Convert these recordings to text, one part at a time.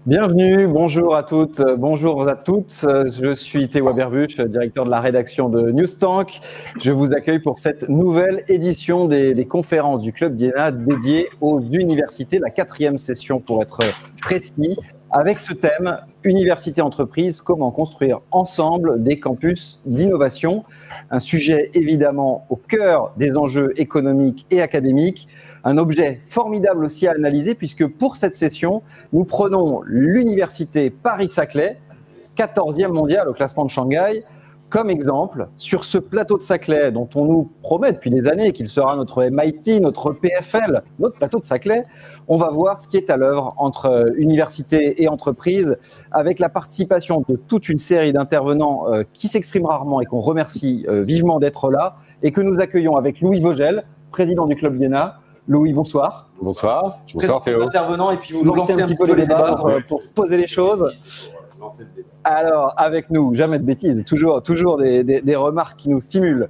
Bienvenue, bonjour à toutes, bonjour à toutes. Je suis Théo Aberbuch, directeur de la rédaction de Newstank. Je vous accueille pour cette nouvelle édition des conférences du Club d'Iéna dédiée aux universités, la 4e session pour être précis, avec ce thème Université-entreprise, comment construire ensemble des campus d'innovation. Un sujet évidemment au cœur des enjeux économiques et académiques. Un objet formidable aussi à analyser puisque pour cette session, nous prenons l'université Paris-Saclay, 14e mondiale au classement de Shanghai, comme exemple sur ce plateau de Saclay dont on nous promet depuis des années qu'il sera notre MIT, notre PFL, notre plateau de Saclay. On va voir ce qui est à l'œuvre entre université et entreprise avec la participation de toute une série d'intervenants qui s'expriment rarement et qu'on remercie vivement d'être là et que nous accueillons avec Louis Vogel, président du Club d'Iéna. Louis, bonsoir. Bonsoir. Bonsoir Théo. Intervenant et puis vous lancez un petit peu le débat pour poser les choses. Alors, avec nous, jamais de bêtises, toujours des remarques qui nous stimulent.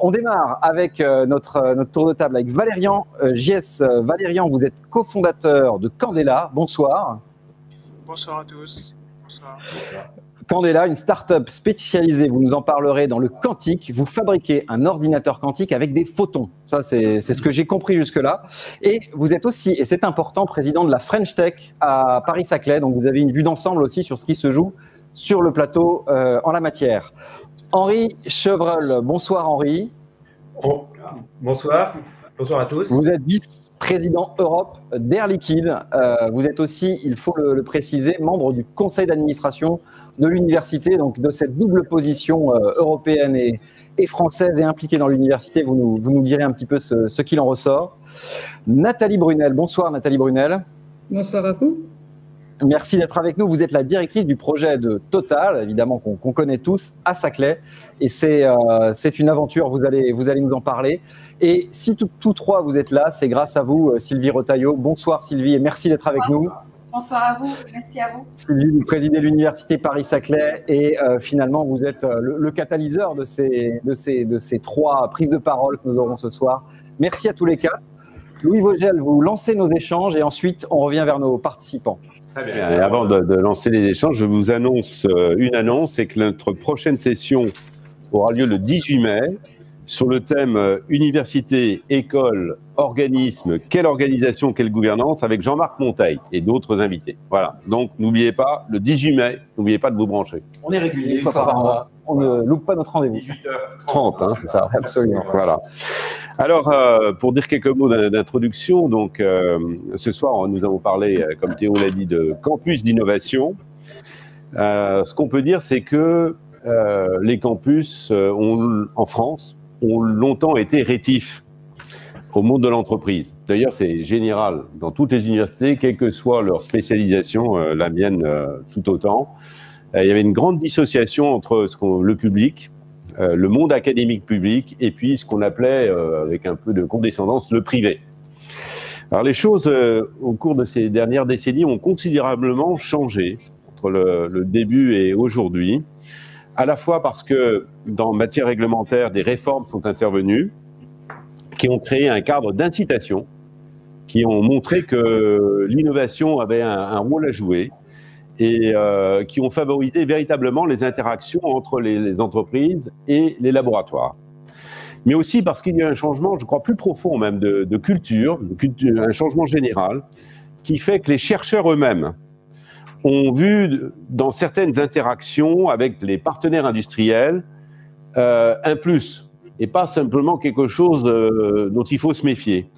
On démarre avec notre tour de table avec Valérian Gies. Valérian, vous êtes cofondateur de Candela. Bonsoir. Bonsoir à tous. Bonsoir. Candela, une start-up spécialisée, vous nous en parlerez, dans le quantique. Vous fabriquez un ordinateur quantique avec des photons. Ça, c'est ce que j'ai compris jusque-là. Et vous êtes aussi, et c'est important, président de la French Tech à Paris-Saclay. Donc, vous avez une vue d'ensemble aussi sur ce qui se joue sur le plateau en la matière. Henri Chevreul. Bonsoir, Henri. Bonsoir. Bonsoir à tous. Vous êtes vice-président Europe d'Air Liquide. Vous êtes aussi, il faut le préciser, membre du conseil d'administration de l'université, donc de cette double position européenne et française et impliquée dans l'université. Vous nous direz un petit peu ce qu'il en ressort. Nathalie Brunel. Bonsoir Nathalie Brunel. Bonsoir à vous. Merci d'être avec nous. Vous êtes la directrice du projet de Total, évidemment qu'on connaît tous, à Saclay. Et c'est une aventure, vous allez nous en parler. Et si tous trois vous êtes là, c'est grâce à vous, Sylvie Retailleau. Bonsoir Sylvie et merci d'être avec nous. Bonsoir à vous, merci à vous. Sylvie, vous présidez l'université Paris-Saclay et finalement vous êtes le catalyseur de ces trois prises de parole que nous aurons ce soir. Merci à tous les quatre. Louis Vogel, vous lancez nos échanges et ensuite on revient vers nos participants. Très bien. Et avant de lancer les échanges, je vous annonce une annonce, c'est que notre prochaine session aura lieu le 18 mai sur le thème Université, école, organisme, quelle organisation, quelle gouvernance, avec Jean-Marc Monteil et d'autres invités. Voilà, donc n'oubliez pas, le 18 mai, n'oubliez pas de vous brancher. On est régulier, une fois par mois, on ne loupe pas notre rendez-vous. 18h30, hein, c'est ça. Absolument. Voilà. Alors, pour dire quelques mots d'introduction, donc ce soir, nous avons parlé, comme Théo l'a dit, de campus d'innovation. Ce qu'on peut dire, c'est que les campus en France ont longtemps été rétifs au monde de l'entreprise. D'ailleurs, c'est général dans toutes les universités, quelle que soit leur spécialisation, la mienne tout autant. Il y avait une grande dissociation entre le public, le monde académique public, et puis ce qu'on appelait, avec un peu de condescendance, le privé. Alors les choses, au cours de ces dernières décennies, ont considérablement changé entre le début et aujourd'hui, à la fois parce que, dans matière réglementaire, des réformes sont intervenues, qui ont créé un cadre d'incitation, qui ont montré que l'innovation avait un rôle à jouer, et qui ont favorisé véritablement les interactions entre les entreprises et les laboratoires. Mais aussi parce qu'il y a un changement, je crois, plus profond même de culture, un changement général, qui fait que les chercheurs eux-mêmes ont vu dans certaines interactions avec les partenaires industriels un plus, et pas simplement quelque chose dont il faut se méfier.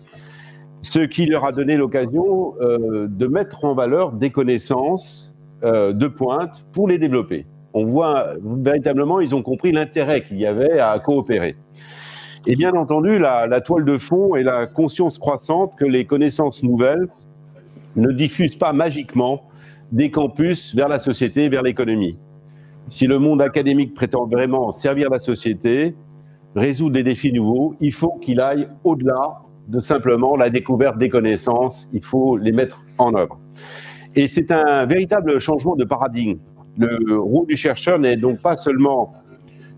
Ce qui leur a donné l'occasion de mettre en valeur des connaissances de pointe pour les développer. On voit véritablement, ils ont compris l'intérêt qu'il y avait à coopérer. Et bien entendu, la toile de fond est la conscience croissante que les connaissances nouvelles ne diffusent pas magiquement des campus vers la société, vers l'économie. Si le monde académique prétend vraiment servir la société, résoudre des défis nouveaux, il faut qu'il aille au-delà de simplement la découverte des connaissances, il faut les mettre en œuvre. Et c'est un véritable changement de paradigme. Le rôle du chercheur n'est donc pas seulement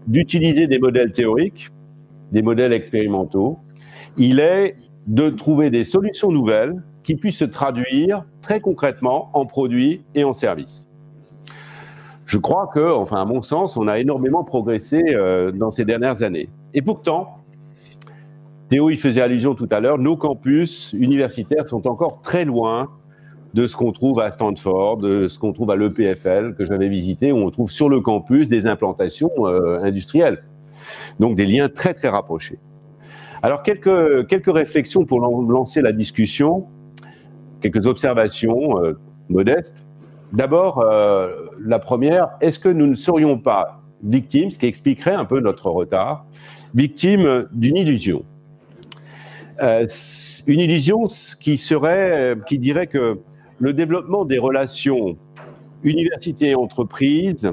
d'utiliser des modèles théoriques, des modèles expérimentaux. Il est de trouver des solutions nouvelles qui puissent se traduire très concrètement en produits et en services. Je crois que, enfin à mon sens, on a énormément progressé dans ces dernières années. Et pourtant, Théo y faisait allusion tout à l'heure, nos campus universitaires sont encore très loin de ce qu'on trouve à Stanford, de ce qu'on trouve à l'EPFL, que j'avais visité, où on trouve sur le campus des implantations industrielles. Donc des liens très très rapprochés. Alors quelques réflexions pour lancer la discussion, quelques observations modestes. D'abord, la première, est-ce que nous ne serions pas victimes, ce qui expliquerait un peu notre retard, victimes d'une illusion. Une illusion qui dirait que le développement des relations université-entreprise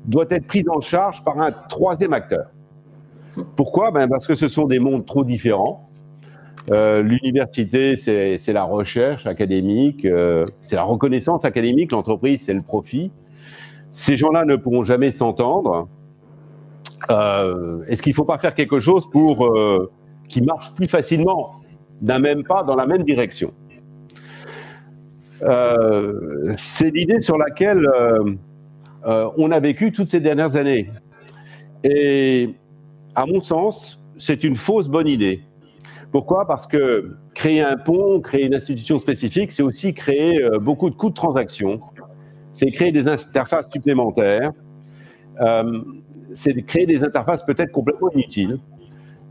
doit être pris en charge par un troisième acteur. Pourquoi? Parce que ce sont des mondes trop différents. L'université, c'est la recherche académique, c'est la reconnaissance académique, l'entreprise, c'est le profit. Ces gens-là ne pourront jamais s'entendre. Est-ce qu'il ne faut pas faire quelque chose pour qui marche plus facilement d'un même pas dans la même direction? C'est l'idée sur laquelle on a vécu toutes ces dernières années. Et à mon sens, c'est une fausse bonne idée. Pourquoi? Parce que créer un pont, créer une institution spécifique, c'est aussi créer beaucoup de coûts de transaction, c'est créer des interfaces supplémentaires, c'est créer des interfaces peut-être complètement inutiles.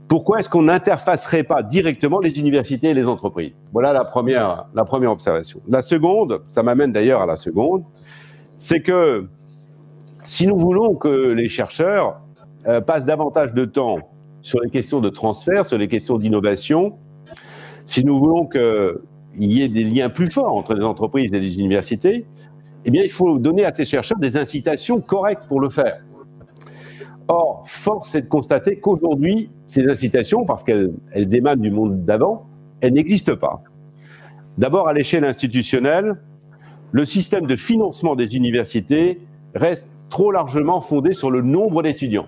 Pourquoi est-ce qu'on n'interfacerait pas directement les universités et les entreprises? Voilà la première observation. La seconde, ça m'amène d'ailleurs à la seconde, c'est que si nous voulons que les chercheurs passent davantage de temps sur les questions de transfert, sur les questions d'innovation, si nous voulons qu'il y ait des liens plus forts entre les entreprises et les universités, eh bien, il faut donner à ces chercheurs des incitations correctes pour le faire. Or, force est de constater qu'aujourd'hui, ces incitations, parce qu'elles émanent du monde d'avant, elles n'existent pas. D'abord, à l'échelle institutionnelle, le système de financement des universités reste trop largement fondé sur le nombre d'étudiants.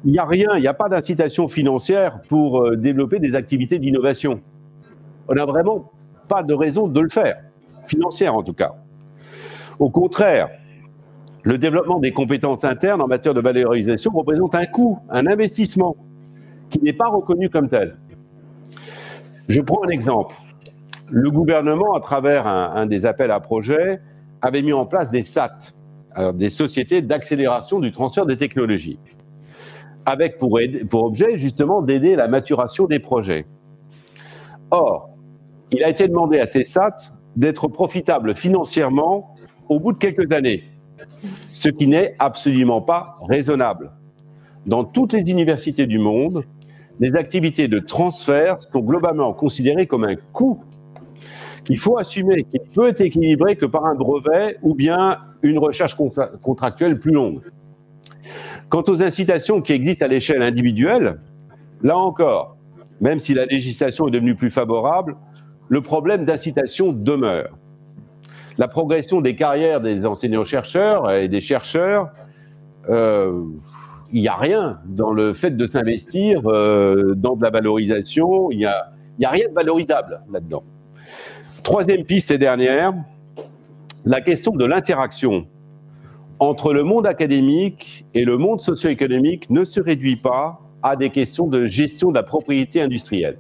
Il n'y a rien, il n'y a pas d'incitation financière pour développer des activités d'innovation. On n'a vraiment pas de raison de le faire, financière en tout cas. Au contraire, le développement des compétences internes en matière de valorisation représente un coût, un investissement qui n'est pas reconnu comme tel. Je prends un exemple. Le gouvernement, à travers un des appels à projets, avait mis en place des SAT, alors des sociétés d'accélération du transfert des technologies, avec pour objet justement d'aider la maturation des projets. Or, il a été demandé à ces SAT d'être profitables financièrement au bout de quelques années, ce qui n'est absolument pas raisonnable. Dans toutes les universités du monde, les activités de transfert sont globalement considérées comme un coût qu'il faut assumer, qui ne peut être équilibré que par un brevet ou bien une recherche contractuelle plus longue. Quant aux incitations qui existent à l'échelle individuelle, là encore, même si la législation est devenue plus favorable, le problème d'incitation demeure. La progression des carrières des enseignants-chercheurs et des chercheurs, il n'y a rien dans le fait de s'investir dans de la valorisation, il n'y a rien de valorisable là-dedans. Troisième piste et dernière, la question de l'interaction entre le monde académique et le monde socio-économique ne se réduit pas à des questions de gestion de la propriété industrielle.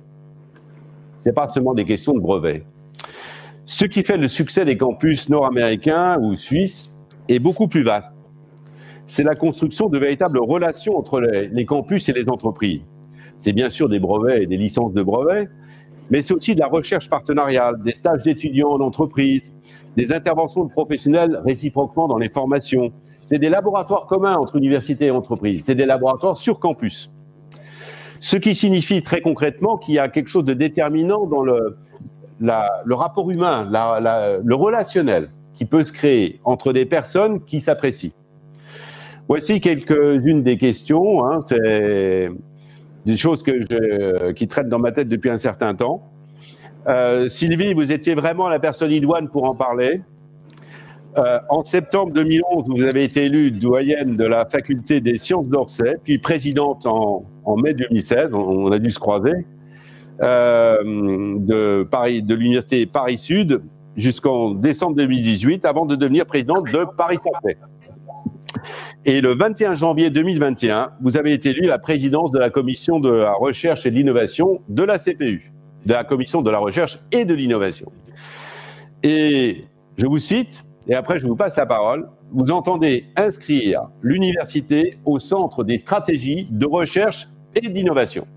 Ce n'est pas seulement des questions de brevets. Ce qui fait le succès des campus nord-américains ou suisses est beaucoup plus vaste. C'est la construction de véritables relations entre les campus et les entreprises. C'est bien sûr des brevets et des licences de brevets, mais c'est aussi de la recherche partenariale, des stages d'étudiants en entreprise, des interventions de professionnels réciproquement dans les formations. C'est des laboratoires communs entre universités et entreprises. C'est des laboratoires sur campus. Ce qui signifie très concrètement qu'il y a quelque chose de déterminant dans le rapport humain, le relationnel qui peut se créer entre des personnes qui s'apprécient. Voici quelques-unes des questions. C'est des choses qui traitent dans ma tête depuis un certain temps. Sylvie, vous étiez vraiment la personne idoine pour en parler. En septembre 2011, vous avez été élue doyenne de la faculté des sciences d'Orsay, puis présidente en mai 2016, on a dû se croiser, de l'université Paris-Sud jusqu'en décembre 2018, avant de devenir présidente de Paris-Saclay. Et le 21 janvier 2021, vous avez été élue la présidence de la commission de la recherche et de l'innovation de la CPU, de la commission de la recherche et de l'innovation. Et je vous cite, et après je vous passe la parole, vous entendez inscrire l'université au centre des stratégies de recherche et d'innovation.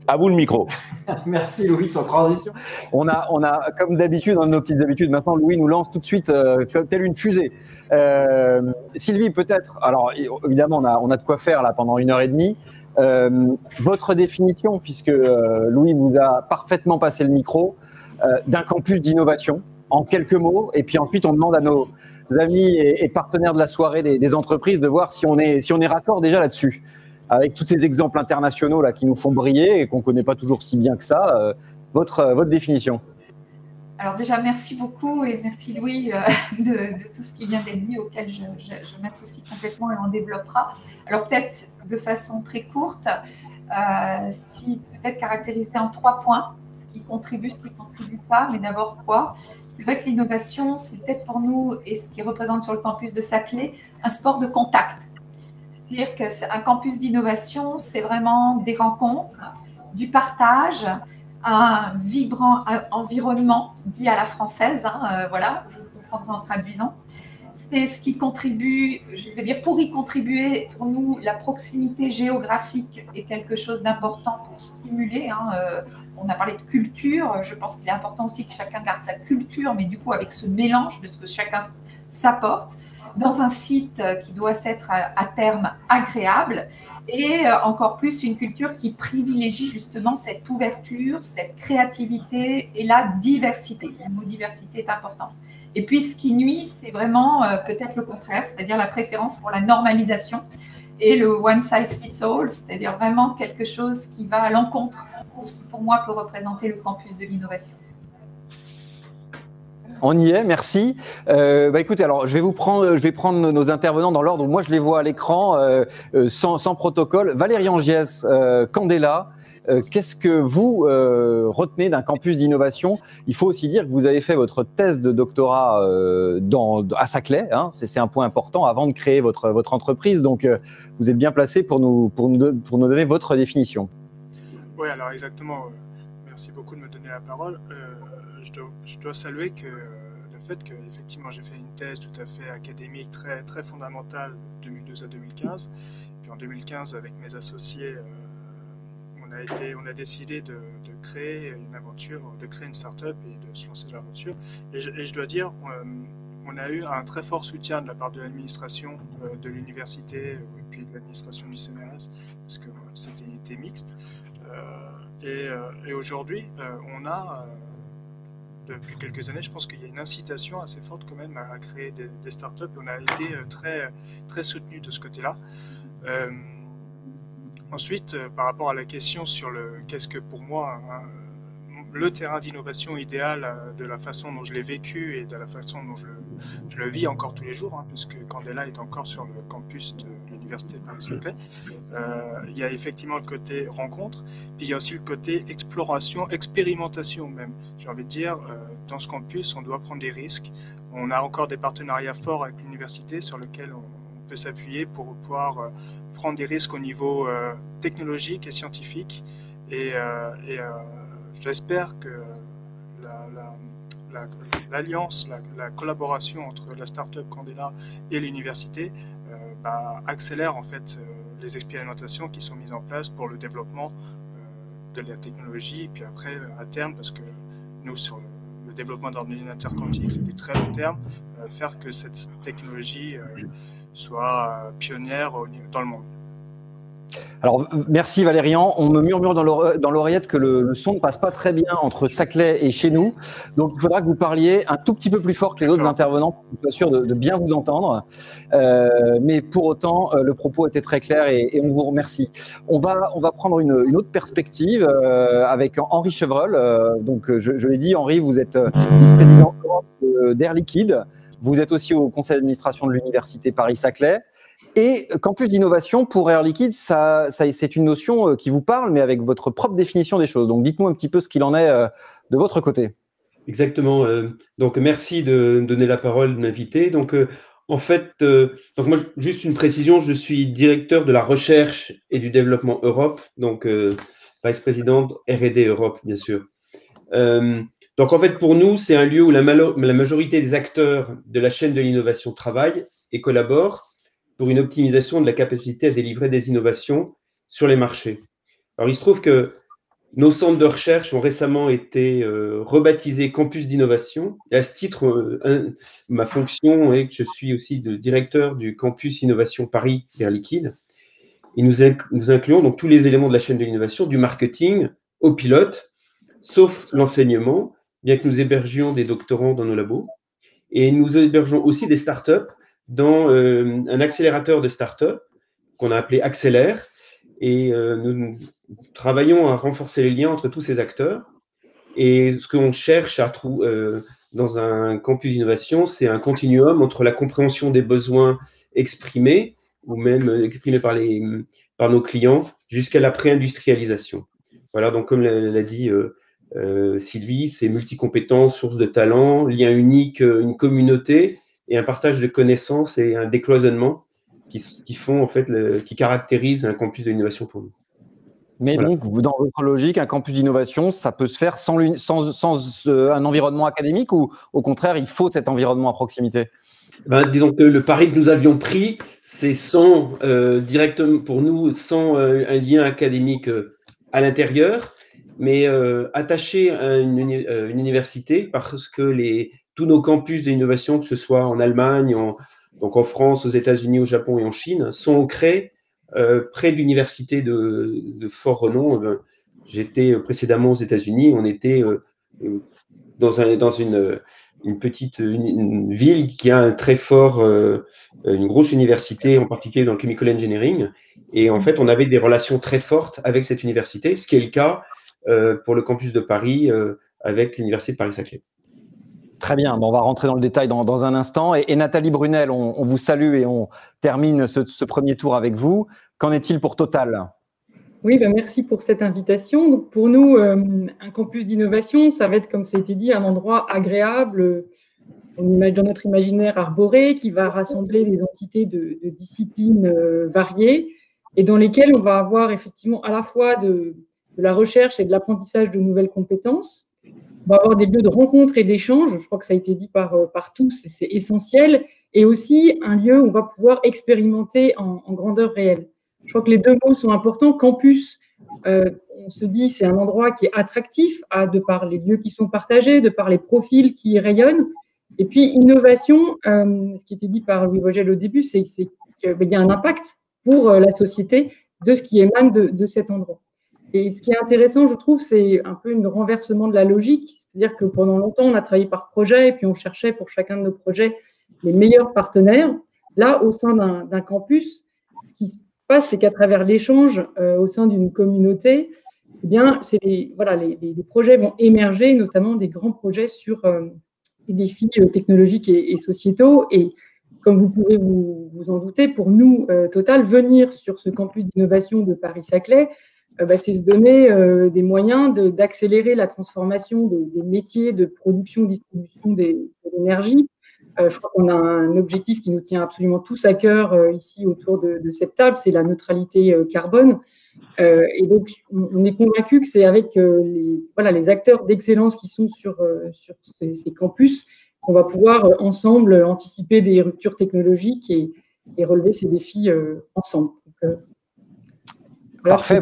À vous le micro. Merci Louis, sans transition. On a comme d'habitude, dans nos petites habitudes, maintenant Louis nous lance tout de suite comme telle une fusée. Sylvie, peut-être, alors évidemment on a de quoi faire là pendant 1h30. Votre définition, puisque Louis vous a parfaitement passé le micro, d'un campus d'innovation, en quelques mots, et puis ensuite on demande à nos amis et partenaires de la soirée des entreprises de voir si on est raccord déjà là-dessus. Avec tous ces exemples internationaux là, qui nous font briller et qu'on ne connaît pas toujours si bien que ça, votre définition. Alors déjà, merci beaucoup et merci Louis de tout ce qui vient d'être dit, auquel je m'associe complètement et on développera. Alors peut-être de façon très courte, si peut-être caractérisé en 3 points, ce qui contribue, ce qui ne contribue pas, mais d'abord quoi ? C'est vrai que l'innovation, c'est peut-être pour nous, et ce qui représente sur le campus de Saclay, un sport de contact. C'est-à-dire qu'un campus d'innovation, c'est vraiment des rencontres, du partage, un vibrant environnement dit à la française, voilà, je comprends en traduisant. C'est ce qui contribue, je veux dire, pour y contribuer, pour nous, la proximité géographique est quelque chose d'important pour stimuler. On a parlé de culture, je pense qu'il est important aussi que chacun garde sa culture, mais du coup avec ce mélange de ce que chacun s'apporte, dans un site qui doit être à terme agréable et encore plus une culture qui privilégie justement cette ouverture, cette créativité et la diversité. Le mot diversité est important. Et puis ce qui nuit, c'est vraiment peut-être le contraire, c'est-à-dire la préférence pour la normalisation et le one size fits all, c'est-à-dire vraiment quelque chose qui va à l'encontre de ce qui pour moi peut représenter le campus de l'innovation. On y est, merci. Écoutez, alors je vais prendre nos intervenants dans l'ordre où moi je les vois à l'écran, sans protocole. Valérie Angiès, Candela, qu'est-ce que vous retenez d'un campus d'innovation ? Il faut aussi dire que vous avez fait votre thèse de doctorat à Saclay, c'est un point important avant de créer votre entreprise, donc vous êtes bien placé pour nous donner votre définition. Oui, alors exactement. Merci beaucoup de me donner la parole. Je dois saluer le fait que effectivement j'ai fait une thèse tout à fait académique très très fondamentale de 2012 à 2015. Puis en 2015 avec mes associés, on a décidé de créer une aventure, de créer une start-up et de se lancer dans l'aventure. Et je dois dire, on a eu un très fort soutien de la part de l'administration de l'université et puis de l'administration du CNRS parce que c'était mixte. Et aujourd'hui, on a depuis quelques années, je pense qu'il y a une incitation assez forte quand même à créer des startups. On a été très, très soutenus de ce côté-là. Ensuite, par rapport à la question sur qu'est-ce que pour moi le terrain d'innovation idéal de la façon dont je l'ai vécu et de la façon dont je le vis encore tous les jours, puisque Candela est encore sur le campus de l'université Paris-Saclay, il y a effectivement le côté rencontre, puis il y a aussi le côté exploration, expérimentation même. J'ai envie de dire, dans ce campus, on doit prendre des risques. On a encore des partenariats forts avec l'université sur lesquels on peut s'appuyer pour pouvoir prendre des risques au niveau technologique et scientifique. Et j'espère que l'alliance, la collaboration entre la start-up Candela et l'université accélère en fait les expérimentations qui sont mises en place pour le développement de la technologie. Et puis après, à terme, parce que nous, sur le développement d'ordinateurs quantiques, c'est du très long terme, faire que cette technologie soit pionnière dans le monde. Alors, merci Valérian. On me murmure dans l'oreillette que le son ne passe pas très bien entre Saclay et chez nous. Donc, il faudra que vous parliez un tout petit peu plus fort que les autres intervenants pour que je sois sûr de bien vous entendre. Mais pour autant, le propos était très clair et on vous remercie. On va prendre une autre perspective avec Henri Chevreul. Donc, je l'ai dit, Henri, vous êtes vice-président d'Air Liquide. Vous êtes aussi au conseil d'administration de l'université Paris-Saclay. Et campus d'innovation pour Air Liquide, c'est une notion qui vous parle, mais avec votre propre définition des choses. Donc, dites-nous un petit peu ce qu'il en est de votre côté. Exactement. Donc, merci de me donner la parole, de m'inviter. Donc, en fait, donc moi, juste une précision, je suis directeur de la recherche et du développement Europe, donc vice-président R&D Europe, bien sûr. Donc, en fait, pour nous, c'est un lieu où la majorité des acteurs de la chaîne de l'innovation travaillent et collaborent pour une optimisation de la capacité à délivrer des innovations sur les marchés. Alors, il se trouve que nos centres de recherche ont récemment été rebaptisés campus d'innovation. Et à ce titre, ma fonction est que je suis aussi le directeur du campus innovation Paris Air Liquide. Et nous incluons donc tous les éléments de la chaîne de l'innovation, du marketing au pilote, sauf l'enseignement, bien que nous hébergions des doctorants dans nos labos. Et nous hébergeons aussi des startups dans un accélérateur de startups qu'on a appelé Accélère. Et nous travaillons à renforcer les liens entre tous ces acteurs. Et ce qu'on cherche à trouver dans un campus d'innovation, c'est un continuum entre la compréhension des besoins exprimés ou même exprimés par nos clients jusqu'à la pré-industrialisation. Voilà, donc comme l'a dit Sylvie, c'est multicompétences, source de talent, lien unique, une communauté et un partage de connaissances et un décloisonnement qui font en fait qui caractérisent un campus d'innovation pour nous. Mais Voilà. donc, dans votre logique, un campus d'innovation, ça peut se faire sans un environnement académique ou au contraire, il faut cet environnement à proximité? Disons que le pari que nous avions pris, c'est sans directement pour nous, sans un lien académique à l'intérieur, mais attaché à une université parce que tous nos campus d'innovation, que ce soit en Allemagne, donc en France, aux États-Unis, au Japon et en Chine, sont créés près d'universités de fort renom. J'étais précédemment aux États-Unis, on était dans une petite ville qui a un très fort, une grosse université, en particulier dans le chemical engineering. Et en fait, on avait des relations très fortes avec cette université, ce qui est le cas pour le campus de Paris avec l'université de Paris-Saclay. Très bien, bon, on va rentrer dans le détail dans un instant. Et Nathalie Brunel, on vous salue et on termine ce premier tour avec vous. Qu'en est-il pour Total ? Oui, merci pour cette invitation. Donc pour nous, un campus d'innovation, ça va être, comme ça a été dit, un endroit agréable, dans notre imaginaire arboré, qui va rassembler des entités de disciplines variées et dans lesquelles on va avoir effectivement à la fois de la recherche et de l'apprentissage de nouvelles compétences. On va avoir des lieux de rencontre et d'échange, je crois que ça a été dit par tous, et c'est essentiel, et aussi un lieu où on va pouvoir expérimenter en grandeur réelle. Je crois que les deux mots sont importants. Campus, on se dit, c'est un endroit qui est attractif, de par les lieux qui sont partagés, de par les profils qui y rayonnent. Et puis, innovation, ce qui était dit par Louis Vogel au début, c'est qu'il y a un impact pour la société de ce qui émane de cet endroit. Et ce qui est intéressant, je trouve, c'est un peu un renversement de la logique. C'est-à-dire que pendant longtemps, on a travaillé par projet et puis on cherchait pour chacun de nos projets les meilleurs partenaires. Là, au sein d'un campus, ce qui se passe, c'est qu'à travers l'échange au sein d'une communauté, eh bien, les projets vont émerger, notamment des grands projets sur des défis technologiques et sociétaux. Et comme vous pouvez vous en douter, pour nous, Total, venir sur ce campus d'innovation de Paris-Saclay, c'est se donner des moyens d'accélérer la transformation des métiers de production, distribution de l'énergie. Je crois qu'on a un objectif qui nous tient absolument tous à cœur ici autour de cette table, c'est la neutralité carbone. Et donc, on est convaincu que c'est avec les acteurs d'excellence qui sont sur ces campus qu'on va pouvoir ensemble anticiper des ruptures technologiques et relever ces défis ensemble. Donc, parfait.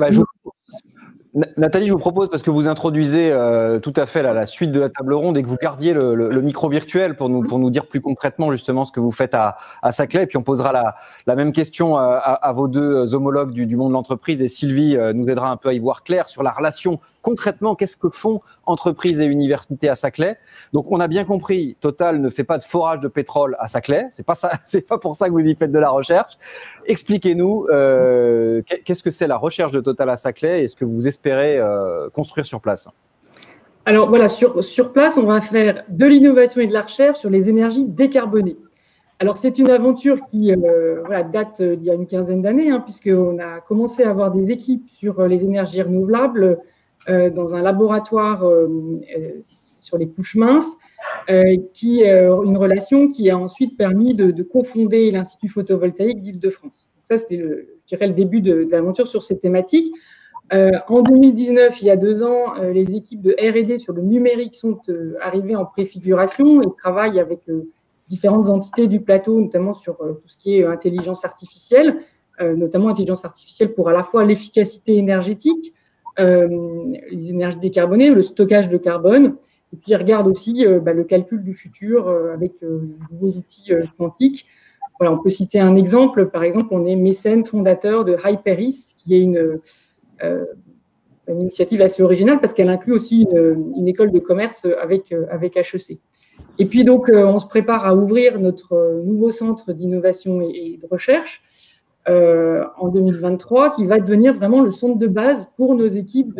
Nathalie, je vous propose, parce que vous introduisez tout à fait la suite de la table ronde et que vous gardiez le micro virtuel pour nous dire plus concrètement justement ce que vous faites à Saclay. Et puis on posera la même question à vos deux homologues du monde de l'entreprise. Et Sylvie nous aidera un peu à y voir clair sur la relation. Concrètement, qu'est-ce que font entreprises et universités à Saclay? Donc, on a bien compris, Total ne fait pas de forage de pétrole à Saclay. C'est pas pour ça que vous y faites de la recherche. Expliquez-nous, qu'est-ce que c'est la recherche de Total à Saclay et ce que vous espérez construire sur place? Alors voilà, sur place, on va faire de l'innovation et de la recherche sur les énergies décarbonées. Alors c'est une aventure qui date d'il y a une quinzaine d'années, hein, puisqu'on a commencé à avoir des équipes sur les énergies renouvelables dans un laboratoire sur les couches minces, une relation qui a ensuite permis de cofonder l'Institut photovoltaïque d'Île-de-France. Ça, c'était, je dirais, le début de l'aventure sur ces thématiques. En 2019, il y a 2 ans, les équipes de R&D sur le numérique sont arrivées en préfiguration et travaillent avec différentes entités du plateau, notamment sur tout ce qui est intelligence artificielle, notamment intelligence artificielle pour à la fois l'efficacité énergétique, les énergies décarbonées, le stockage de carbone, et puis ils regardent aussi le calcul du futur avec de nouveaux outils quantiques. Voilà, on peut citer un exemple. Par exemple, on est mécène fondateur de Hyperis, qui est une initiative assez originale parce qu'elle inclut aussi une école de commerce avec HEC. Et puis donc, on se prépare à ouvrir notre nouveau centre d'innovation et de recherche en 2023, qui va devenir vraiment le centre de base pour nos équipes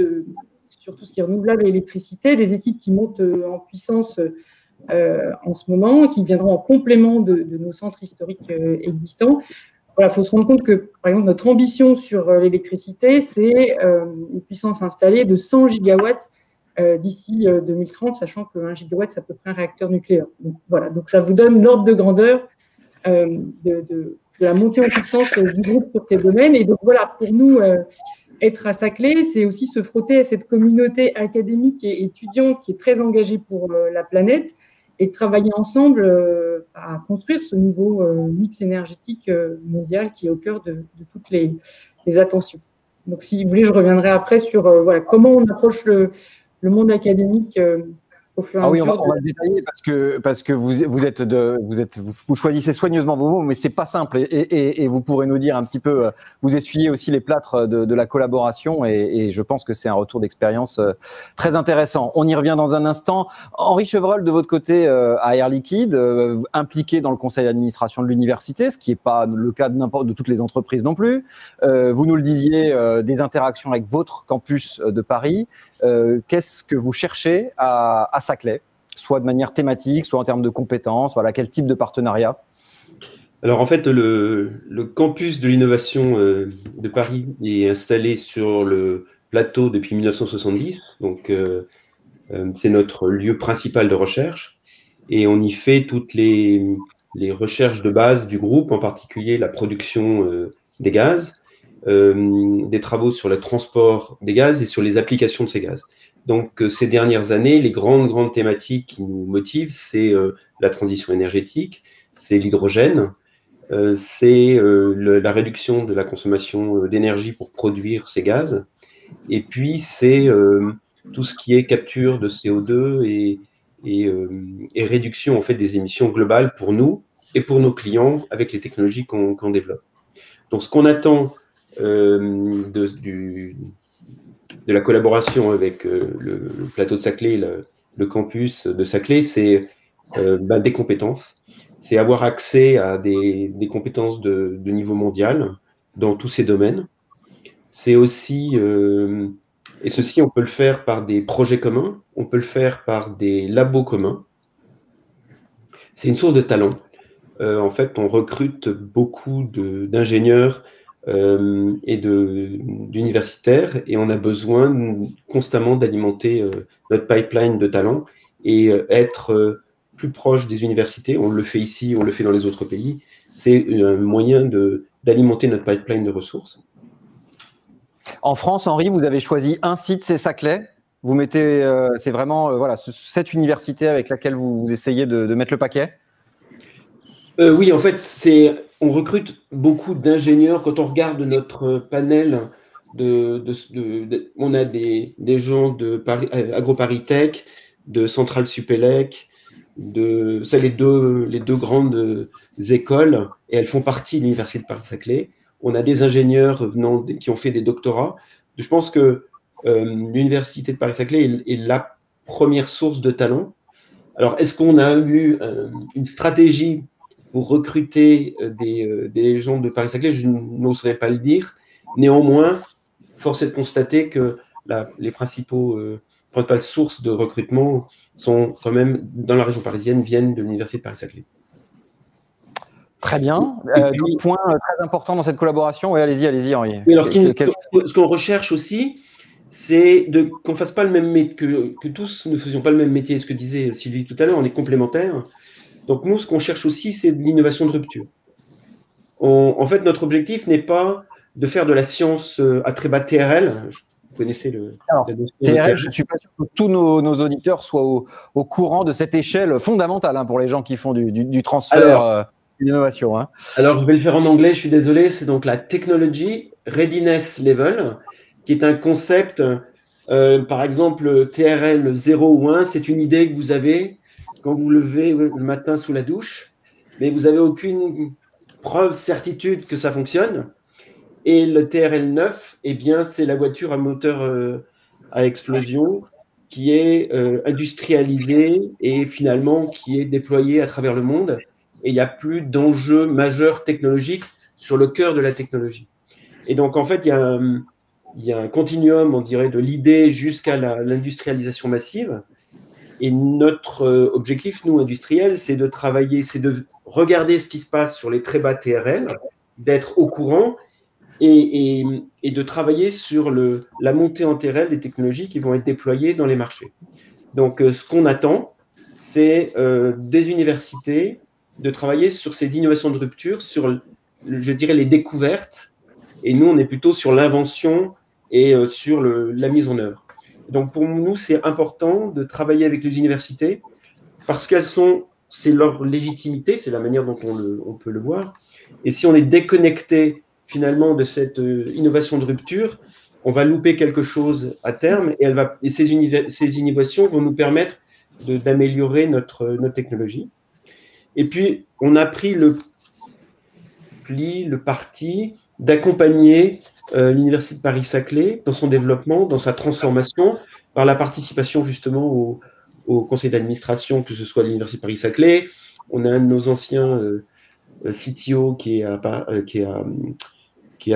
sur tout ce qui est renouvelable et électricité, des équipes qui montent en puissance en ce moment, qui viendront en complément de nos centres historiques existants. Voilà, il faut se rendre compte que, par exemple, notre ambition sur l'électricité, c'est une puissance installée de 100 gigawatts d'ici 2030, sachant que 1 gigawatt, c'est à peu près un réacteur nucléaire. Donc, voilà, donc ça vous donne l'ordre de grandeur de la montée en puissance du groupe sur ces domaines. Et donc, voilà, pour nous, être à Saclay, c'est aussi se frotter à cette communauté académique et étudiante qui est très engagée pour la planète, et de travailler ensemble à construire ce nouveau mix énergétique mondial qui est au cœur de toutes les attentions. Donc, si vous voulez, je reviendrai après sur comment on approche le monde académique au fur et à mesure. Oui, on va le détailler parce que vous choisissez soigneusement vos mots, mais c'est pas simple et vous pourrez nous dire un petit peu, vous essuyez aussi les plâtres de la collaboration et je pense que c'est un retour d'expérience très intéressant. On y revient dans un instant. Henri Chevreul, de votre côté, à Air Liquide, impliqué dans le conseil d'administration de l'université, ce qui n'est pas le cas de toutes les entreprises non plus. Vous nous le disiez, des interactions avec votre campus de Paris. Qu'est-ce que vous cherchez à Saclay, soit de manière thématique, soit en termes de compétences, voilà, quel type de partenariat? Alors en fait, le campus de l'innovation de Paris est installé sur le plateau depuis 1970, donc c'est notre lieu principal de recherche et on y fait toutes les recherches de base du groupe, en particulier la production des gaz, des travaux sur le transport des gaz et sur les applications de ces gaz. Donc, ces dernières années, les grandes thématiques qui nous motivent, c'est la transition énergétique, c'est l'hydrogène, c'est la réduction de la consommation d'énergie pour produire ces gaz, et puis c'est tout ce qui est capture de CO2 et réduction en fait des émissions globales pour nous et pour nos clients avec les technologies qu'on développe. Donc, ce qu'on attend de la collaboration avec le plateau de Saclay, le campus de Saclay, c'est des compétences. C'est avoir accès à des compétences de niveau mondial dans tous ces domaines. C'est aussi, et ceci, on peut le faire par des projets communs, on peut le faire par des labos communs. C'est une source de talent. En fait, on recrute beaucoup d'ingénieurs et d'universitaires et on a besoin constamment d'alimenter notre pipeline de talents et être plus proche des universités. On le fait ici, on le fait dans les autres pays. C'est un moyen d'alimenter notre pipeline de ressources. En France, Henri, vous avez choisi un site, c'est Saclay. Vous mettez, c'est vraiment cette université avec laquelle vous essayez de mettre le paquet. Oui, en fait, on recrute beaucoup d'ingénieurs. Quand on regarde notre panel, on a des gens de AgroParisTech, de Centrale Supélec, c'est les deux grandes écoles, et elles font partie de l'Université de Paris-Saclay. On a des ingénieurs qui ont fait des doctorats. Je pense que l'Université de Paris-Saclay est la première source de talent. Alors, est-ce qu'on a eu une stratégie pour recruter des gens de Paris-Saclay? Je n'oserais pas le dire. Néanmoins, force est de constater que les principaux principales sources de recrutement sont quand même dans la région parisienne, viennent de l'Université de Paris-Saclay. Très bien. D'autres points très importants dans cette collaboration? Oui, allez-y, Henri. Oui, alors ce qu'on recherche aussi, c'est qu'on ne fasse pas le même métier, que tous ne faisions pas le même métier. Ce que disait Sylvie tout à l'heure, on est complémentaires. Donc nous, ce qu'on cherche aussi, c'est de l'innovation de rupture. En fait, notre objectif n'est pas de faire de la science à très bas TRL. Vous connaissez le TRL, je ne suis pas sûr que tous nos auditeurs soient au courant de cette échelle fondamentale pour les gens qui font du transfert d'innovation. Alors, je vais le faire en anglais, je suis désolé. C'est donc la Technology Readiness Level, qui est un concept, par exemple, TRL 0 ou 1, c'est une idée que vous avez quand vous levez le matin sous la douche, mais vous n'avez aucune preuve, certitude que ça fonctionne. Et le TRL 9, eh bien, c'est la voiture à moteur à explosion qui est industrialisée et finalement qui est déployée à travers le monde. Et il n'y a plus d'enjeux majeurs technologiques sur le cœur de la technologie. Et donc, en fait, il y a un continuum, on dirait, de l'idée jusqu'à l'industrialisation massive. Et notre objectif, nous, industriels, c'est de travailler, c'est de regarder ce qui se passe sur les très bas TRL, d'être au courant et de travailler sur la montée en TRL des technologies qui vont être déployées dans les marchés. Donc, ce qu'on attend, c'est des universités de travailler sur ces innovations de rupture, sur, je dirais, les découvertes. Et nous, on est plutôt sur l'invention et sur la mise en œuvre. Donc, pour nous, c'est important de travailler avec les universités parce c'est leur légitimité, c'est la manière dont on peut le voir. Et si on est déconnecté finalement de cette innovation de rupture, on va louper quelque chose à terme et ces innovations vont nous permettre d'améliorer notre technologie. Et puis, on a pris le parti d'accompagner l'Université de Paris-Saclay dans son développement, dans sa transformation, par la participation justement au conseil d'administration, que ce soit l'Université de Paris-Saclay. On a un de nos anciens CTO qui est à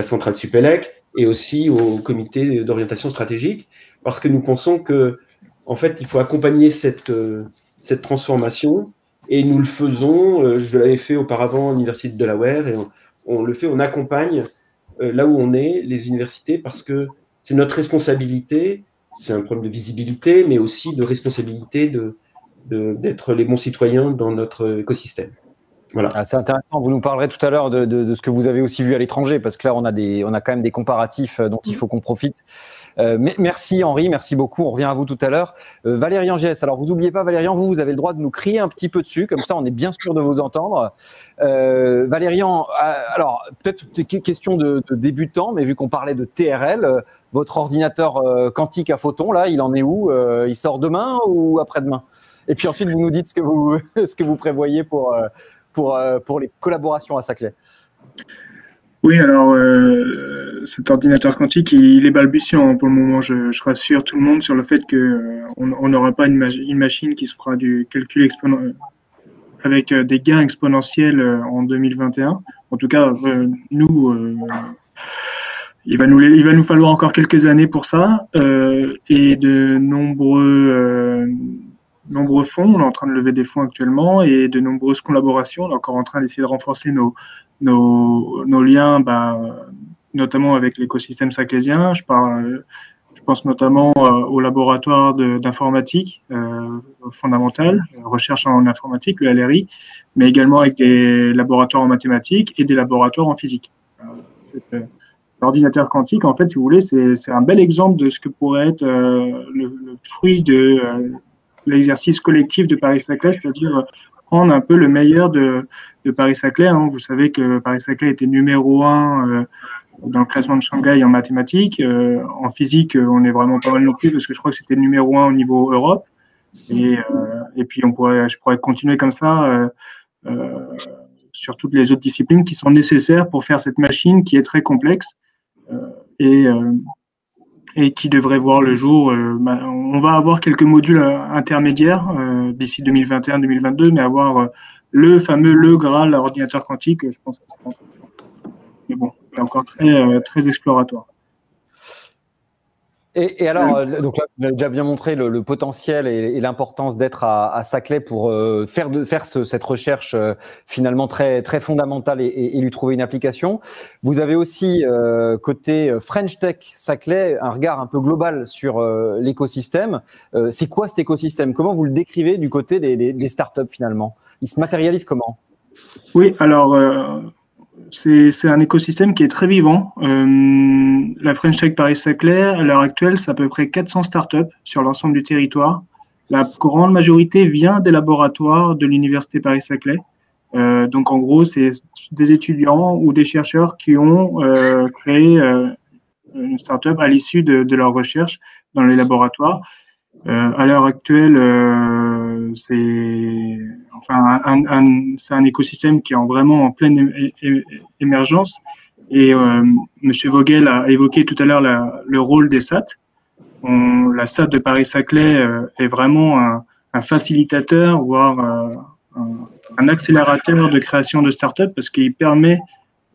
Centrale Supélec, et aussi au comité d'orientation stratégique, parce que nous pensons que, en fait, il faut accompagner cette transformation, et nous le faisons. Je l'avais fait auparavant à l'Université de Delaware, et on accompagne là où on est, les universités, parce que c'est notre responsabilité. C'est un problème de visibilité, mais aussi de responsabilité d'être les bons citoyens dans notre écosystème. Voilà. C'est intéressant. Vous nous parlerez tout à l'heure de ce que vous avez aussi vu à l'étranger, parce que là, on a quand même des comparatifs dont il faut qu'on profite. Merci Henri, merci beaucoup. On revient à vous tout à l'heure. Valérian Gies, alors vous n'oubliez pas, Valérian, vous avez le droit de nous crier un petit peu dessus, comme ça on est bien sûr de vous entendre. Valérian, alors peut-être question de débutant, mais vu qu'on parlait de TRL, votre ordinateur quantique à photons, là, il en est où? Il sort demain ou après-demain? Et puis ensuite, vous nous dites ce que vous prévoyez pour les collaborations à Saclay. Oui, alors cet ordinateur quantique, il est balbutiant pour le moment. Je rassure tout le monde sur le fait qu'on n'aura pas une machine qui se fera du calcul avec des gains exponentiels en 2021. En tout cas, nous, il va nous falloir encore quelques années pour ça et de nombreux fonds. On est en train de lever des fonds actuellement et de nombreuses collaborations. On est encore en train d'essayer de renforcer nos liens, notamment avec l'écosystème saclésien. Je pense notamment au laboratoire d'informatique fondamentale, recherche en informatique, le LRI, mais également avec des laboratoires en mathématiques et des laboratoires en physique. L'ordinateur quantique, en fait, si vous voulez, c'est un bel exemple de ce que pourrait être le fruit de l'exercice collectif de Paris-Saclay, c'est-à-dire prendre un peu le meilleur de Paris-Saclay. Vous savez que Paris-Saclay était numéro 1 dans le classement de Shanghai en mathématiques. En physique, on est vraiment pas mal non plus, parce que je crois que c'était numéro 1 au niveau Europe. Et puis, je pourrais continuer comme ça sur toutes les autres disciplines qui sont nécessaires pour faire cette machine qui est très complexe et qui devrait voir le jour. On va avoir quelques modules intermédiaires d'ici 2021-2022, mais avoir le Graal ordinateur quantique, je pense que c'est intéressant. Mais bon, c'est encore très exploratoire. Et alors, donc là, vous avez déjà bien montré le potentiel et l'importance d'être à Saclay pour faire cette recherche finalement très, très fondamentale et lui trouver une application. Vous avez aussi, côté French Tech Saclay, un regard un peu global sur l'écosystème. C'est quoi cet écosystème? Comment vous le décrivez du côté des startups finalement? Il se matérialise comment? Oui, alors c'est un écosystème qui est très vivant. La French Tech Paris-Saclay, à l'heure actuelle, c'est à peu près 400 startups sur l'ensemble du territoire. La grande majorité vient des laboratoires de l'Université Paris-Saclay. Donc en gros, c'est des étudiants ou des chercheurs qui ont créé une startup à l'issue de leur recherche dans les laboratoires. À l'heure actuelle, c'est un écosystème qui est vraiment en pleine émergence. Et M. Vogel a évoqué tout à l'heure le rôle des SAT. La SAT de Paris-Saclay est vraiment un facilitateur, voire un accélérateur de création de start-up parce qu'il permet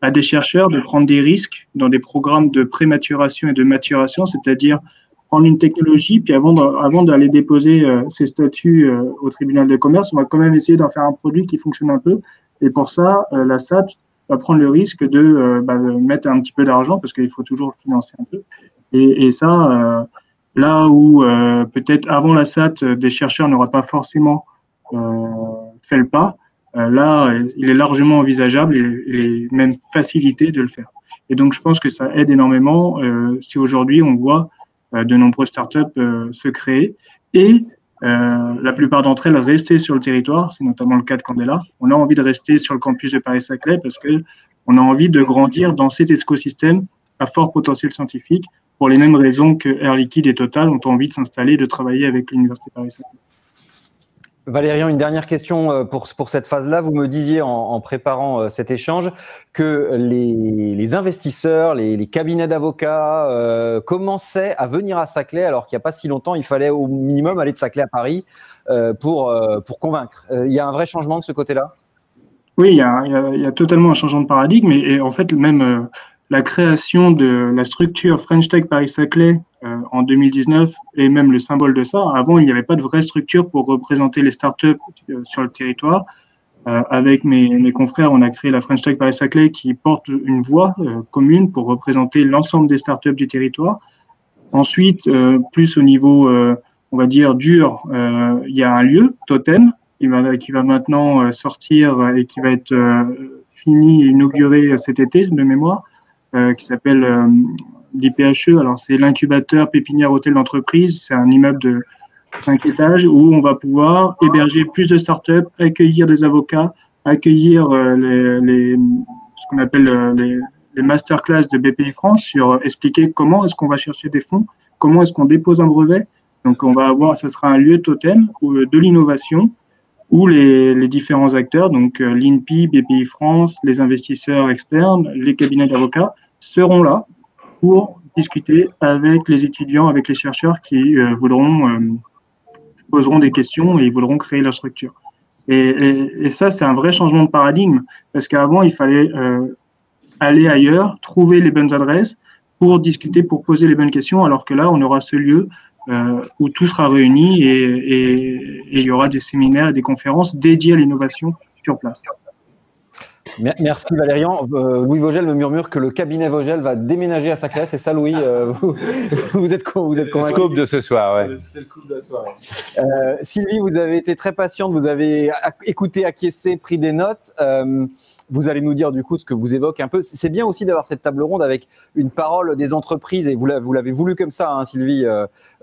à des chercheurs de prendre des risques dans des programmes de prématuration et de maturation, c'est-à-dire prendre une technologie, puis avant d'aller déposer ses statuts au tribunal de commerce, on va quand même essayer d'en faire un produit qui fonctionne un peu. Et pour ça, la SAT va prendre le risque de mettre un petit peu d'argent, parce qu'il faut toujours le financer un peu. Et ça, là où peut-être avant la SAT, des chercheurs n'auraient pas forcément fait le pas, là, il est largement envisageable et il est même facilité de le faire. Et donc, je pense que ça aide énormément si aujourd'hui on voit de nombreuses startups se créer et la plupart d'entre elles rester sur le territoire. C'est notamment le cas de Candela. On a envie de rester sur le campus de Paris-Saclay parce qu'on a envie de grandir dans cet écosystème à fort potentiel scientifique pour les mêmes raisons que Air Liquide et Total ont envie de s'installer et de travailler avec l'Université Paris-Saclay. Valérian, une dernière question pour cette phase-là. Vous me disiez en préparant cet échange que les investisseurs, les cabinets d'avocats commençaient à venir à Saclay alors qu'il n'y a pas si longtemps, il fallait au minimum aller de Saclay à Paris pour convaincre. Il y a un vrai changement de ce côté-là? Oui, il y a totalement un changement de paradigme et en fait, même la création de la structure French Tech Paris-Saclay en 2019 est même le symbole de ça. Avant, il n'y avait pas de vraie structure pour représenter les startups sur le territoire. Avec mes confrères, on a créé la French Tech Paris-Saclay qui porte une voix commune pour représenter l'ensemble des startups du territoire. Ensuite, plus au niveau, on va dire, dur, il y a un lieu, Totem, qui va maintenant sortir et qui va être fini et inauguré cet été de mémoire, qui s'appelle l'IPHE. Alors, c'est l'incubateur pépinière hôtel d'entreprise. C'est un immeuble de 5 étages où on va pouvoir héberger plus de startups, accueillir des avocats, accueillir ce qu'on appelle les masterclass de BPI France sur expliquer comment est-ce qu'on va chercher des fonds, comment est-ce qu'on dépose un brevet. Donc, on va avoir, ça sera un lieu totem de l'innovation où les différents acteurs, donc l'INPI, BPI France, les investisseurs externes, les cabinets d'avocats, seront là pour discuter avec les étudiants, avec les chercheurs qui poseront des questions et voudront créer leur structure. Et ça, c'est un vrai changement de paradigme, parce qu'avant, il fallait aller ailleurs, trouver les bonnes adresses pour discuter, pour poser les bonnes questions, alors que là, on aura ce lieu où tout sera réuni et il y aura des séminaires et des conférences dédiées à l'innovation sur place. Merci Valérian. Louis Vogel me murmure que le cabinet Vogel va déménager à Saclay. C'est ça, Louis? Vous êtes convaincu? C'est le scoop de ce soir, ouais. C'est le coup de la soirée. Sylvie, vous avez été très patiente, vous avez écouté, acquiescé, pris des notes. Vous allez nous dire du coup ce que vous évoquez un peu. C'est bien aussi d'avoir cette table ronde avec une parole des entreprises, et vous l'avez voulu comme ça, hein, Sylvie.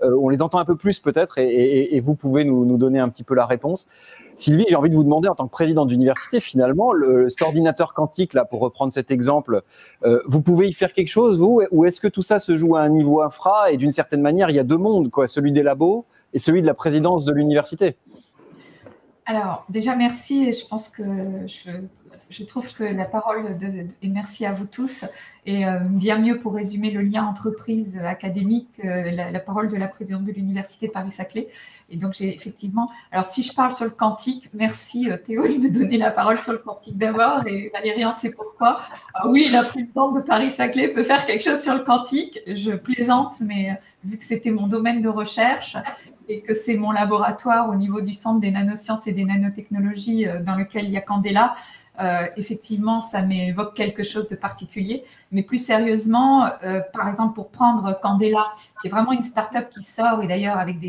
On les entend un peu plus peut-être, et vous pouvez nous donner un petit peu la réponse. Sylvie, j'ai envie de vous demander, en tant que présidente d'université, finalement, cet ordinateur quantique, là, pour reprendre cet exemple, vous pouvez y faire quelque chose, vous? Ou est-ce que tout ça se joue à un niveau infra, et d'une certaine manière, il y a deux mondes, quoi, celui des labos et celui de la présidence de l'université? Alors, déjà, merci. Et je pense que je trouve que la parole, et merci à vous tous, est bien mieux pour résumer le lien entreprise-académique, la parole de la présidente de l'Université Paris-Saclay. Et donc, j'ai effectivement… Alors, si je parle sur le quantique, merci Théo de me donner la parole sur le quantique d'abord, et Valérien sait pourquoi. Ah oui, la présidente de Paris-Saclay peut faire quelque chose sur le quantique. Je plaisante, mais vu que c'était mon domaine de recherche et que c'est mon laboratoire au niveau du Centre des nanosciences et des nanotechnologies dans lequel il y a Candela, effectivement, ça m'évoque quelque chose de particulier. Mais plus sérieusement, par exemple, pour prendre Candela, qui est vraiment une start-up qui sort, et d'ailleurs avec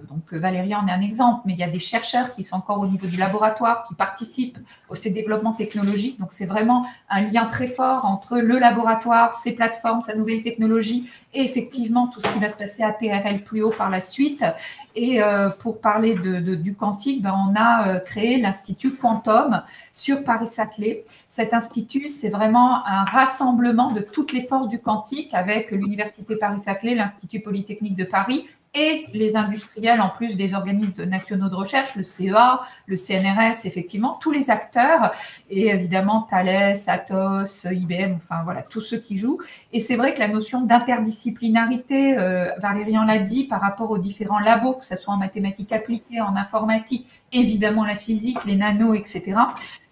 donc Valérien en est un exemple, mais il y a des chercheurs qui sont encore au niveau du laboratoire, qui participent au ces développements technologiques. Donc, c'est vraiment un lien très fort entre le laboratoire, ses plateformes, sa nouvelle technologie, et effectivement tout ce qui va se passer à TRL plus haut par la suite. Et pour parler du quantique, on a créé l'Institut Quantum sur Paris-Saclay. Cet institut, c'est vraiment un rassemblement de toutes les forces du quantique avec l'Université Paris-Saclay, l'Institut Polytechnique de Paris et les industriels, en plus des organismes nationaux de recherche, le CEA, le CNRS, effectivement, tous les acteurs, et évidemment Thales, Atos, IBM, enfin voilà, tous ceux qui jouent. Et c'est vrai que la notion d'interdisciplinarité, Valérian l'a dit, par rapport aux différents labos, que ce soit en mathématiques appliquées, en informatique, évidemment la physique, les nanos, etc.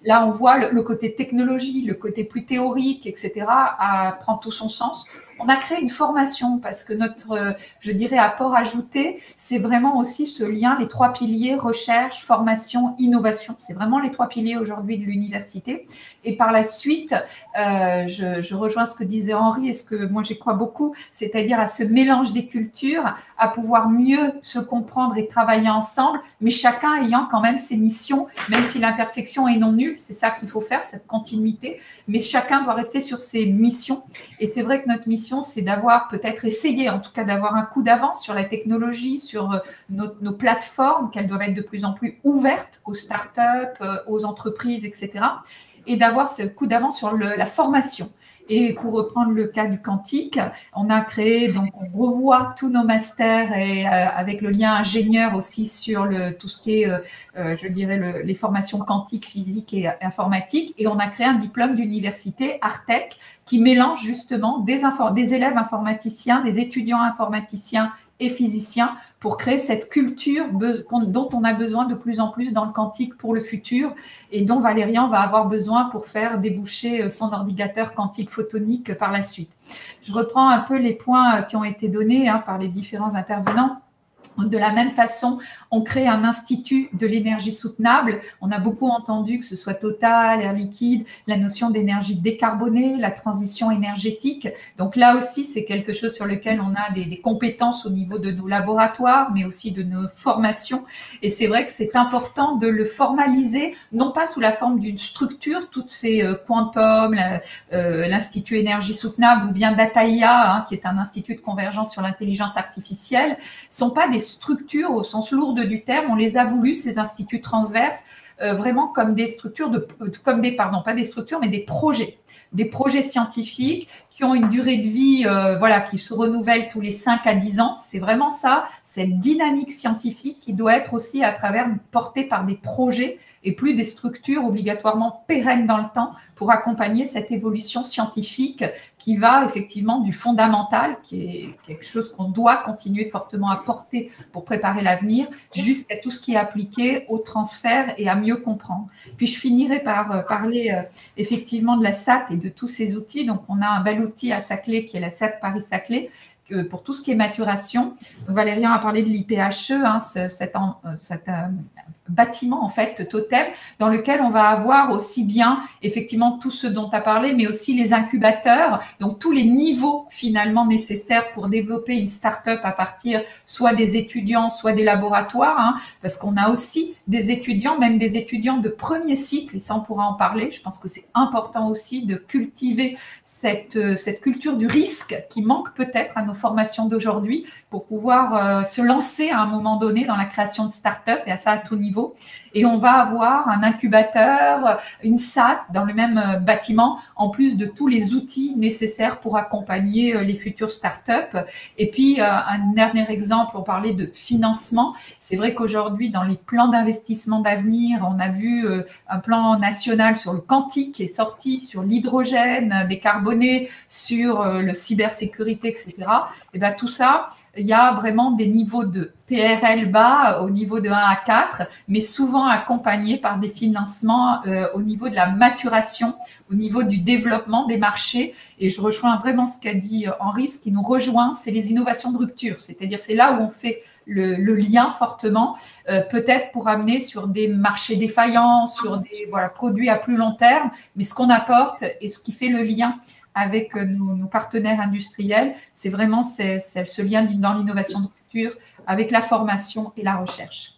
Là, on voit le côté technologie, le côté plus théorique, etc., prend tout son sens. On a créé une formation parce que notre, je dirais, apport ajouté, c'est vraiment aussi ce lien, les 3 piliers, recherche, formation, innovation. C'est vraiment les 3 piliers aujourd'hui de l'université. Et par la suite, je rejoins ce que disait Henri et ce que moi j'y crois beaucoup, c'est-à-dire à ce mélange des cultures, à pouvoir mieux se comprendre et travailler ensemble, mais chacun ayant quand même ses missions, même si l'intersection est non nulle, c'est ça qu'il faut faire, cette continuité, mais chacun doit rester sur ses missions. Et c'est vrai que notre mission, c'est d'avoir peut-être essayé, en tout cas d'avoir un coup d'avance sur la technologie, sur nos plateformes, qu'elles doivent être de plus en plus ouvertes aux startups, aux entreprises, etc. Et d'avoir ce coup d'avance sur la formation. Et pour reprendre le cas du quantique, on a créé, donc on revoit tous nos masters et avec le lien ingénieur aussi sur tout ce qui est, je dirais, les formations quantiques, physiques et informatiques. Et on a créé un diplôme d'université, Artec, qui mélange justement des élèves informaticiens, des étudiants informaticiens et physiciens pour créer cette culture dont on a besoin de plus en plus dans le quantique pour le futur et dont Valérian va avoir besoin pour faire déboucher son ordinateur quantique photonique par la suite. Je reprends un peu les points qui ont été donnés par les différents intervenants. De la même façon, on crée un institut de l'énergie soutenable. On a beaucoup entendu que ce soit Total, Air Liquide, la notion d'énergie décarbonée, la transition énergétique. Donc là aussi, c'est quelque chose sur lequel on a des compétences au niveau de nos laboratoires, mais aussi de nos formations. Et c'est vrai que c'est important de le formaliser, non pas sous la forme d'une structure, toutes ces Quantum, l'Institut énergie soutenable ou bien Dataïa, qui est un institut de convergence sur l'intelligence artificielle, sont pas des structures au sens lourd du terme. On les a voulu, ces instituts transverses, vraiment comme des structures, pas des structures, mais des projets scientifiques qui ont une durée de vie, qui se renouvellent tous les 5 à 10 ans. C'est vraiment ça, cette dynamique scientifique qui doit être aussi portée par des projets et plus des structures obligatoirement pérennes dans le temps pour accompagner cette évolution scientifique qui va effectivement du fondamental, qui est quelque chose qu'on doit continuer fortement à porter pour préparer l'avenir, jusqu'à tout ce qui est appliqué au transfert et à mieux comprendre. Puis je finirai par parler effectivement de la SAT et de tous ces outils. Donc on a un bel outil à Saclay qui est la SAT Paris-Saclay, pour tout ce qui est maturation. Donc, Valérian a parlé de l'IPHE, cet bâtiment en fait totem dans lequel on va avoir aussi bien effectivement tout ce dont tu as parlé, mais aussi les incubateurs, donc tous les niveaux finalement nécessaires pour développer une start-up à partir soit des étudiants, soit des laboratoires, parce qu'on a aussi des étudiants, même des étudiants de premier cycle, et ça on pourra en parler. Je pense que c'est important aussi de cultiver cette culture du risque qui manque peut-être à nos formations d'aujourd'hui pour pouvoir se lancer à un moment donné dans la création de start-up, et à ça à tout niveau. Et on va avoir un incubateur, une SAT dans le même bâtiment, en plus de tous les outils nécessaires pour accompagner les futures start-up. Et puis, un dernier exemple, on parlait de financement. C'est vrai qu'aujourd'hui, dans les plans d'investissement d'avenir, on a vu un plan national sur le quantique qui est sorti, sur l'hydrogène décarboné, sur le cybersécurité, etc. Et bien, tout ça, il y a vraiment des niveaux de TRL bas au niveau de 1 à 4, mais souvent accompagnés par des financements au niveau de la maturation, au niveau du développement des marchés. Et je rejoins vraiment ce qu'a dit Henri, ce qui nous rejoint, c'est les innovations de rupture. C'est-à-dire, c'est là où on fait le lien fortement, peut-être pour amener sur des marchés défaillants, sur des produits à plus long terme, mais ce qu'on apporte et ce qui fait le lien avec nos partenaires industriels, c'est vraiment ce lien dans l'innovation de rupture avec la formation et la recherche.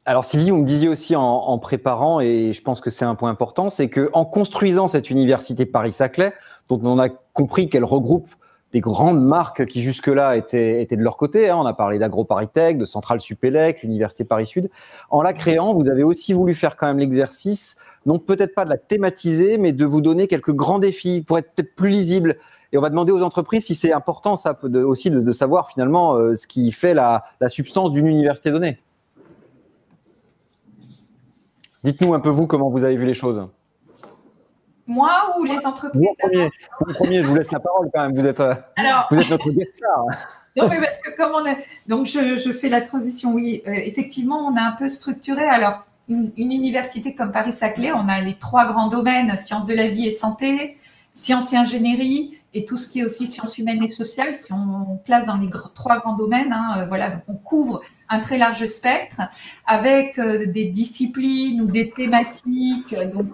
Alors Sylvie, vous me disiez aussi en préparant, et je pense que c'est un point important, c'est qu'en construisant cette université Paris-Saclay, dont on a compris qu'elle regroupe des grandes marques qui jusque-là étaient de leur côté, hein, on a parlé d'AgroParisTech, de Centrale Supélec, l'Université Paris-Sud, en la créant, vous avez aussi voulu faire quand même l'exercice, non peut-être pas de la thématiser, mais de vous donner quelques grands défis pour être peut-être plus lisible. Et on va demander aux entreprises si c'est important ça aussi de savoir finalement ce qui fait la substance d'une université donnée. Dites-nous un peu vous comment vous avez vu les choses. Moi ou les entreprises? Moi premier, je vous laisse la parole quand même. Vous êtes notre guest star. Non, mais parce que comme on a… Donc, je fais la transition. Oui, effectivement, on a un peu structuré. Alors, une université comme Paris-Saclay, on a les 3 grands domaines, sciences de la vie et santé, sciences et ingénierie, et tout ce qui est aussi sciences humaines et sociales, si on place dans les 3 grands domaines, hein, voilà, donc on couvre un très large spectre avec des disciplines ou des thématiques. Donc,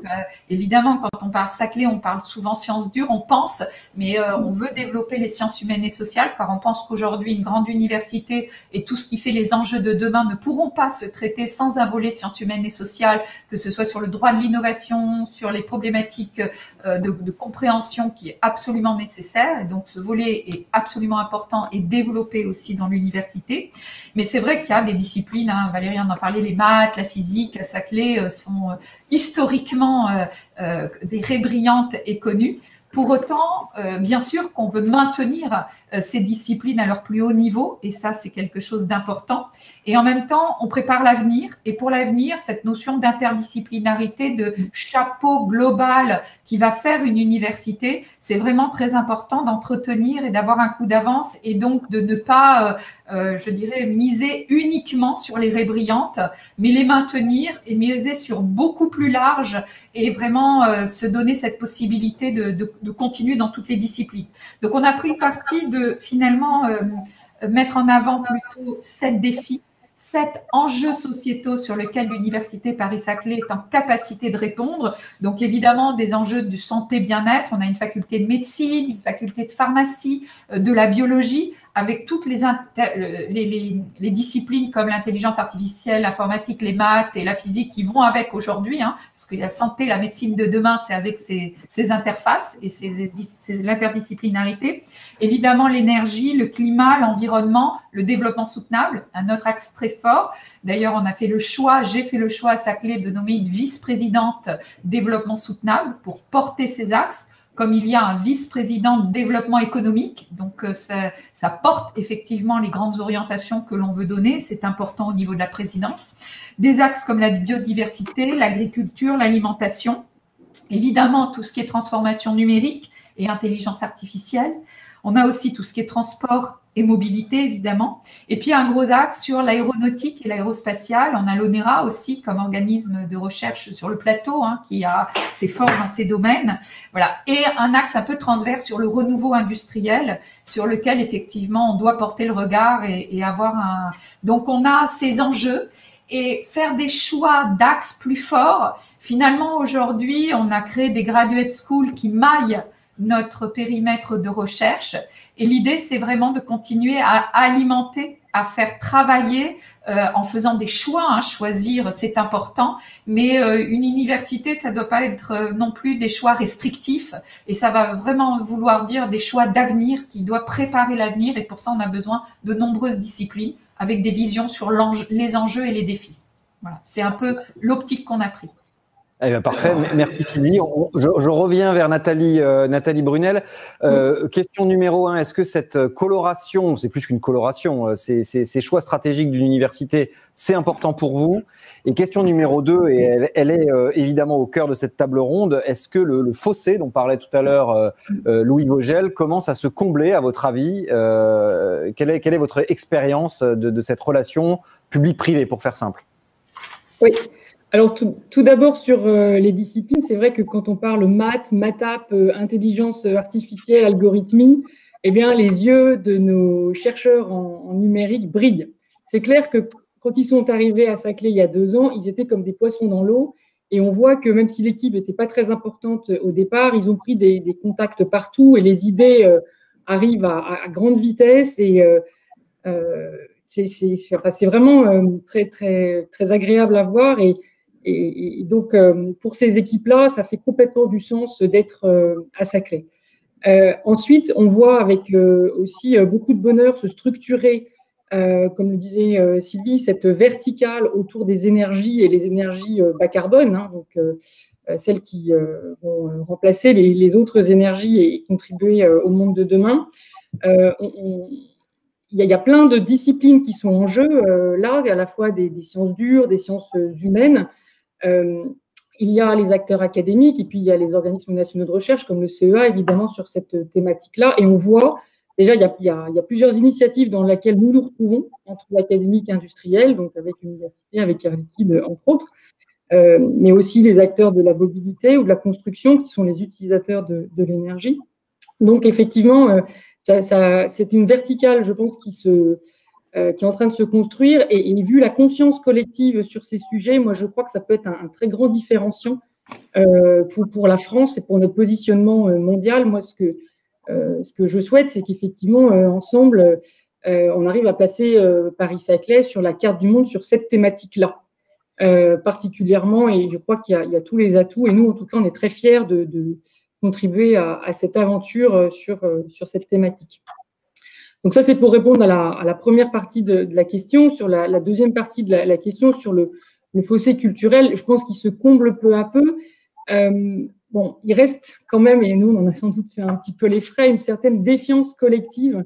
évidemment, quand on parle Saclay, on parle souvent sciences dures, on pense, mais on veut développer les sciences humaines et sociales, car on pense qu'aujourd'hui, une grande université et tout ce qui fait les enjeux de demain ne pourront pas se traiter sans un volet sciences humaines et sociales, que ce soit sur le droit de l'innovation, sur les problématiques de compréhension qui est absolument nécessaire. Et donc, ce volet est absolument important et développé aussi dans l'université. Mais c'est vrai qu'il y a des disciplines, hein, Valérie en a parlé, les maths, la physique à Saclay sont historiquement des raies brillantes et connues. Pour autant, bien sûr qu'on veut maintenir ces disciplines à leur plus haut niveau, et ça, c'est quelque chose d'important. Et en même temps, on prépare l'avenir. Et pour l'avenir, cette notion d'interdisciplinarité, de chapeau global qui va faire une université, c'est vraiment très important d'entretenir et d'avoir un coup d'avance, et donc de ne pas, je dirais, miser uniquement sur les raies brillantes, mais les maintenir et miser sur beaucoup plus large, et vraiment se donner cette possibilité de continuer dans toutes les disciplines. Donc, on a pris le parti de finalement mettre en avant plutôt 7 défis, 7 enjeux sociétaux sur lesquels l'Université Paris-Saclay est en capacité de répondre. Donc, évidemment, des enjeux de santé, bien-être. On a une faculté de médecine, une faculté de pharmacie, de la biologie, avec toutes les disciplines comme l'intelligence artificielle, l'informatique, les maths et la physique qui vont avec aujourd'hui, hein, parce que la santé, la médecine de demain, c'est avec ces interfaces et l'interdisciplinarité. Évidemment, l'énergie, le climat, l'environnement, le développement soutenable, un autre axe très fort. D'ailleurs, on a fait le choix, j'ai fait le choix à Saclay de nommer une vice-présidente développement soutenable pour porter ces axes, comme il y a un vice-président de développement économique. Donc, ça porte effectivement les grandes orientations que l'on veut donner. C'est important au niveau de la présidence. Des axes comme la biodiversité, l'agriculture, l'alimentation. Évidemment, tout ce qui est transformation numérique et intelligence artificielle. On a aussi tout ce qui est transport et mobilité, évidemment. Et puis, un gros axe sur l'aéronautique et l'aérospatiale. On a l'ONERA aussi comme organisme de recherche sur le plateau, hein, qui c'est fort dans ces domaines. Voilà. Et un axe un peu transverse sur le renouveau industriel, sur lequel, effectivement, on doit porter le regard et avoir un… Donc, on a ces enjeux et faire des choix d'axes plus forts. Finalement, aujourd'hui, on a créé des graduate schools qui maillent notre périmètre de recherche. Et l'idée, c'est vraiment de continuer à alimenter, à faire travailler en faisant des choix. Hein. Choisir, c'est important, mais une université, ça ne doit pas être non plus des choix restrictifs, et ça va vraiment vouloir dire des choix d'avenir qui doivent préparer l'avenir, et pour ça, on a besoin de nombreuses disciplines avec des visions sur les enjeux et les défis. Voilà. C'est un peu l'optique qu'on a pris. Eh bien, parfait, merci Sylvie. Je reviens vers Nathalie Brunel. Question numéro 1, est-ce que cette coloration, c'est plus qu'une coloration, ces choix stratégiques d'une université, c'est important pour vous? Et question numéro 2, et elle est évidemment au cœur de cette table ronde, est-ce que le fossé dont parlait tout à l'heure Louis Vogel commence à se combler, à votre avis? Quelle est votre expérience de cette relation public-privé, pour faire simple? Oui. Alors, tout d'abord, sur les disciplines, c'est vrai que quand on parle maths, matap, intelligence artificielle, algorithmie, eh bien, les yeux de nos chercheurs en numérique brillent. C'est clair que quand ils sont arrivés à Saclay il y a 2 ans, ils étaient comme des poissons dans l'eau, et on voit que même si l'équipe n'était pas très importante au départ, ils ont pris des contacts partout, et les idées arrivent à grande vitesse, et c'est vraiment très, très, très agréable à voir. Et donc, pour ces équipes-là, ça fait complètement du sens d'être à Saclay. Ensuite, on voit avec aussi beaucoup de bonheur se structurer, comme le disait Sylvie, cette verticale autour des énergies et les énergies bas carbone, hein, donc celles qui vont remplacer les autres énergies et contribuer au monde de demain. Il y a plein de disciplines qui sont en jeu là, à la fois des sciences dures, des sciences humaines. Il y a les acteurs académiques et puis il y a les organismes nationaux de recherche comme le CEA, évidemment, sur cette thématique-là. Et on voit, déjà, il y a plusieurs initiatives dans lesquelles nous nous retrouvons, entre l'académique et industriel, donc avec l'université, avec Air Liquide, entre autres, mais aussi les acteurs de la mobilité ou de la construction, qui sont les utilisateurs de l'énergie. Donc, effectivement, c'est une verticale, je pense, qui est en train de se construire, et vu la conscience collective sur ces sujets, moi je crois que ça peut être un très grand différenciant pour la France et pour notre positionnement mondial. Moi, ce que je souhaite, c'est qu'effectivement, ensemble, on arrive à placer Paris-Saclay sur la carte du monde sur cette thématique-là, particulièrement, et je crois qu'il y a tous les atouts, et nous, en tout cas, on est très fiers de contribuer à cette aventure sur cette thématique. Donc ça, c'est pour répondre à la première partie de la question. Sur la deuxième partie de la question, sur le fossé culturel, je pense qu'il se comble peu à peu. Bon, il reste quand même, et nous, on en a sans doute fait un petit peu les frais, une certaine défiance collective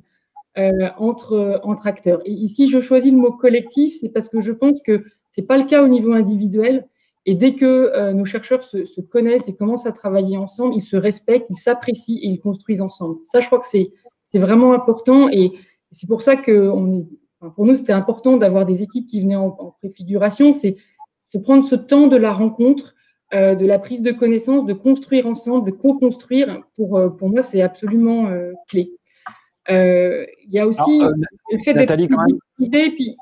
entre acteurs. Et ici, je choisis le mot collectif, c'est parce que je pense que ce n'est pas le cas au niveau individuel. Et dès que nos chercheurs se connaissent et commencent à travailler ensemble, ils se respectent, ils s'apprécient et ils construisent ensemble. Ça, je crois que c'est vraiment important, et c'est pour ça que pour nous, c'était important d'avoir des équipes qui venaient en préfiguration. C'est prendre ce temps de la rencontre, de la prise de connaissance, de construire ensemble, de co-construire. Pour moi, c'est absolument clé. Il y a aussi le fait d'être idée, puis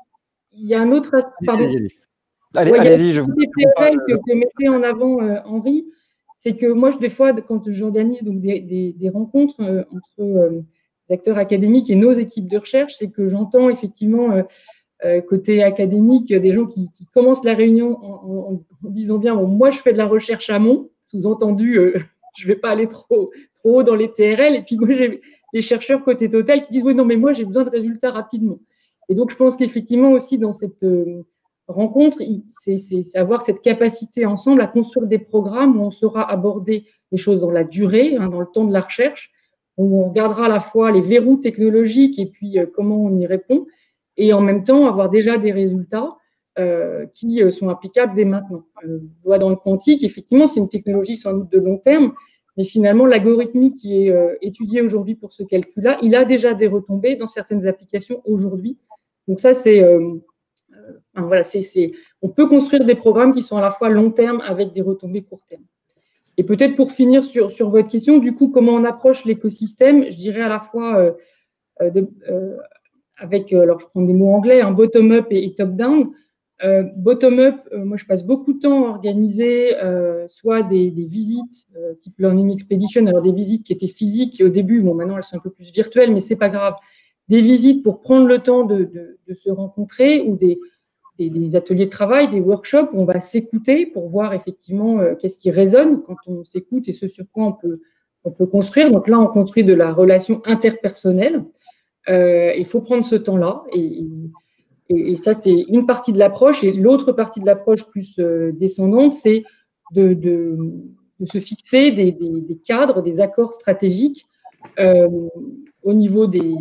il y a un autre aspect. Pardon. Allez-y, je vous que mettait en avant Henri, c'est que moi, des fois, quand j'organise des rencontres entre les acteurs académiques et nos équipes de recherche, c'est que j'entends effectivement côté académique des gens qui commencent la réunion en disant bien, bon, moi je fais de la recherche amont, sous-entendu je ne vais pas aller trop haut dans les TRL, et puis moi j'ai les chercheurs côté Total qui disent oui, non, mais moi j'ai besoin de résultats rapidement. Et donc je pense qu'effectivement aussi dans cette rencontre, c'est avoir cette capacité ensemble à construire des programmes où on saura aborder les choses dans la durée, hein, dans le temps de la recherche, où on regardera à la fois les verrous technologiques et puis comment on y répond, et en même temps avoir déjà des résultats qui sont applicables dès maintenant. On voit dans le quantique, effectivement, c'est une technologie sans doute de long terme, mais finalement, l'algorithmie qui est étudiée aujourd'hui pour ce calcul-là, il a déjà des retombées dans certaines applications aujourd'hui. Donc ça, voilà, on peut construire des programmes qui sont à la fois long terme avec des retombées court terme. Et peut-être pour finir sur votre question, du coup, comment on approche l'écosystème, je dirais à la fois avec, alors je prends des mots anglais, un bottom-up et top-down. Bottom-up, moi, je passe beaucoup de temps à organiser soit des visites type Learning Expedition, alors des visites qui étaient physiques au début, bon, maintenant elles sont un peu plus virtuelles, mais c'est pas grave. Des visites pour prendre le temps de se rencontrer ou des ateliers de travail, des workshops où on va s'écouter pour voir effectivement qu'est-ce qui résonne quand on s'écoute et ce sur quoi on peut construire. Donc là, on construit de la relation interpersonnelle. Il faut prendre ce temps-là et ça, c'est une partie de l'approche. Et l'autre partie de l'approche plus descendante, c'est de se fixer des cadres, des accords stratégiques au niveau des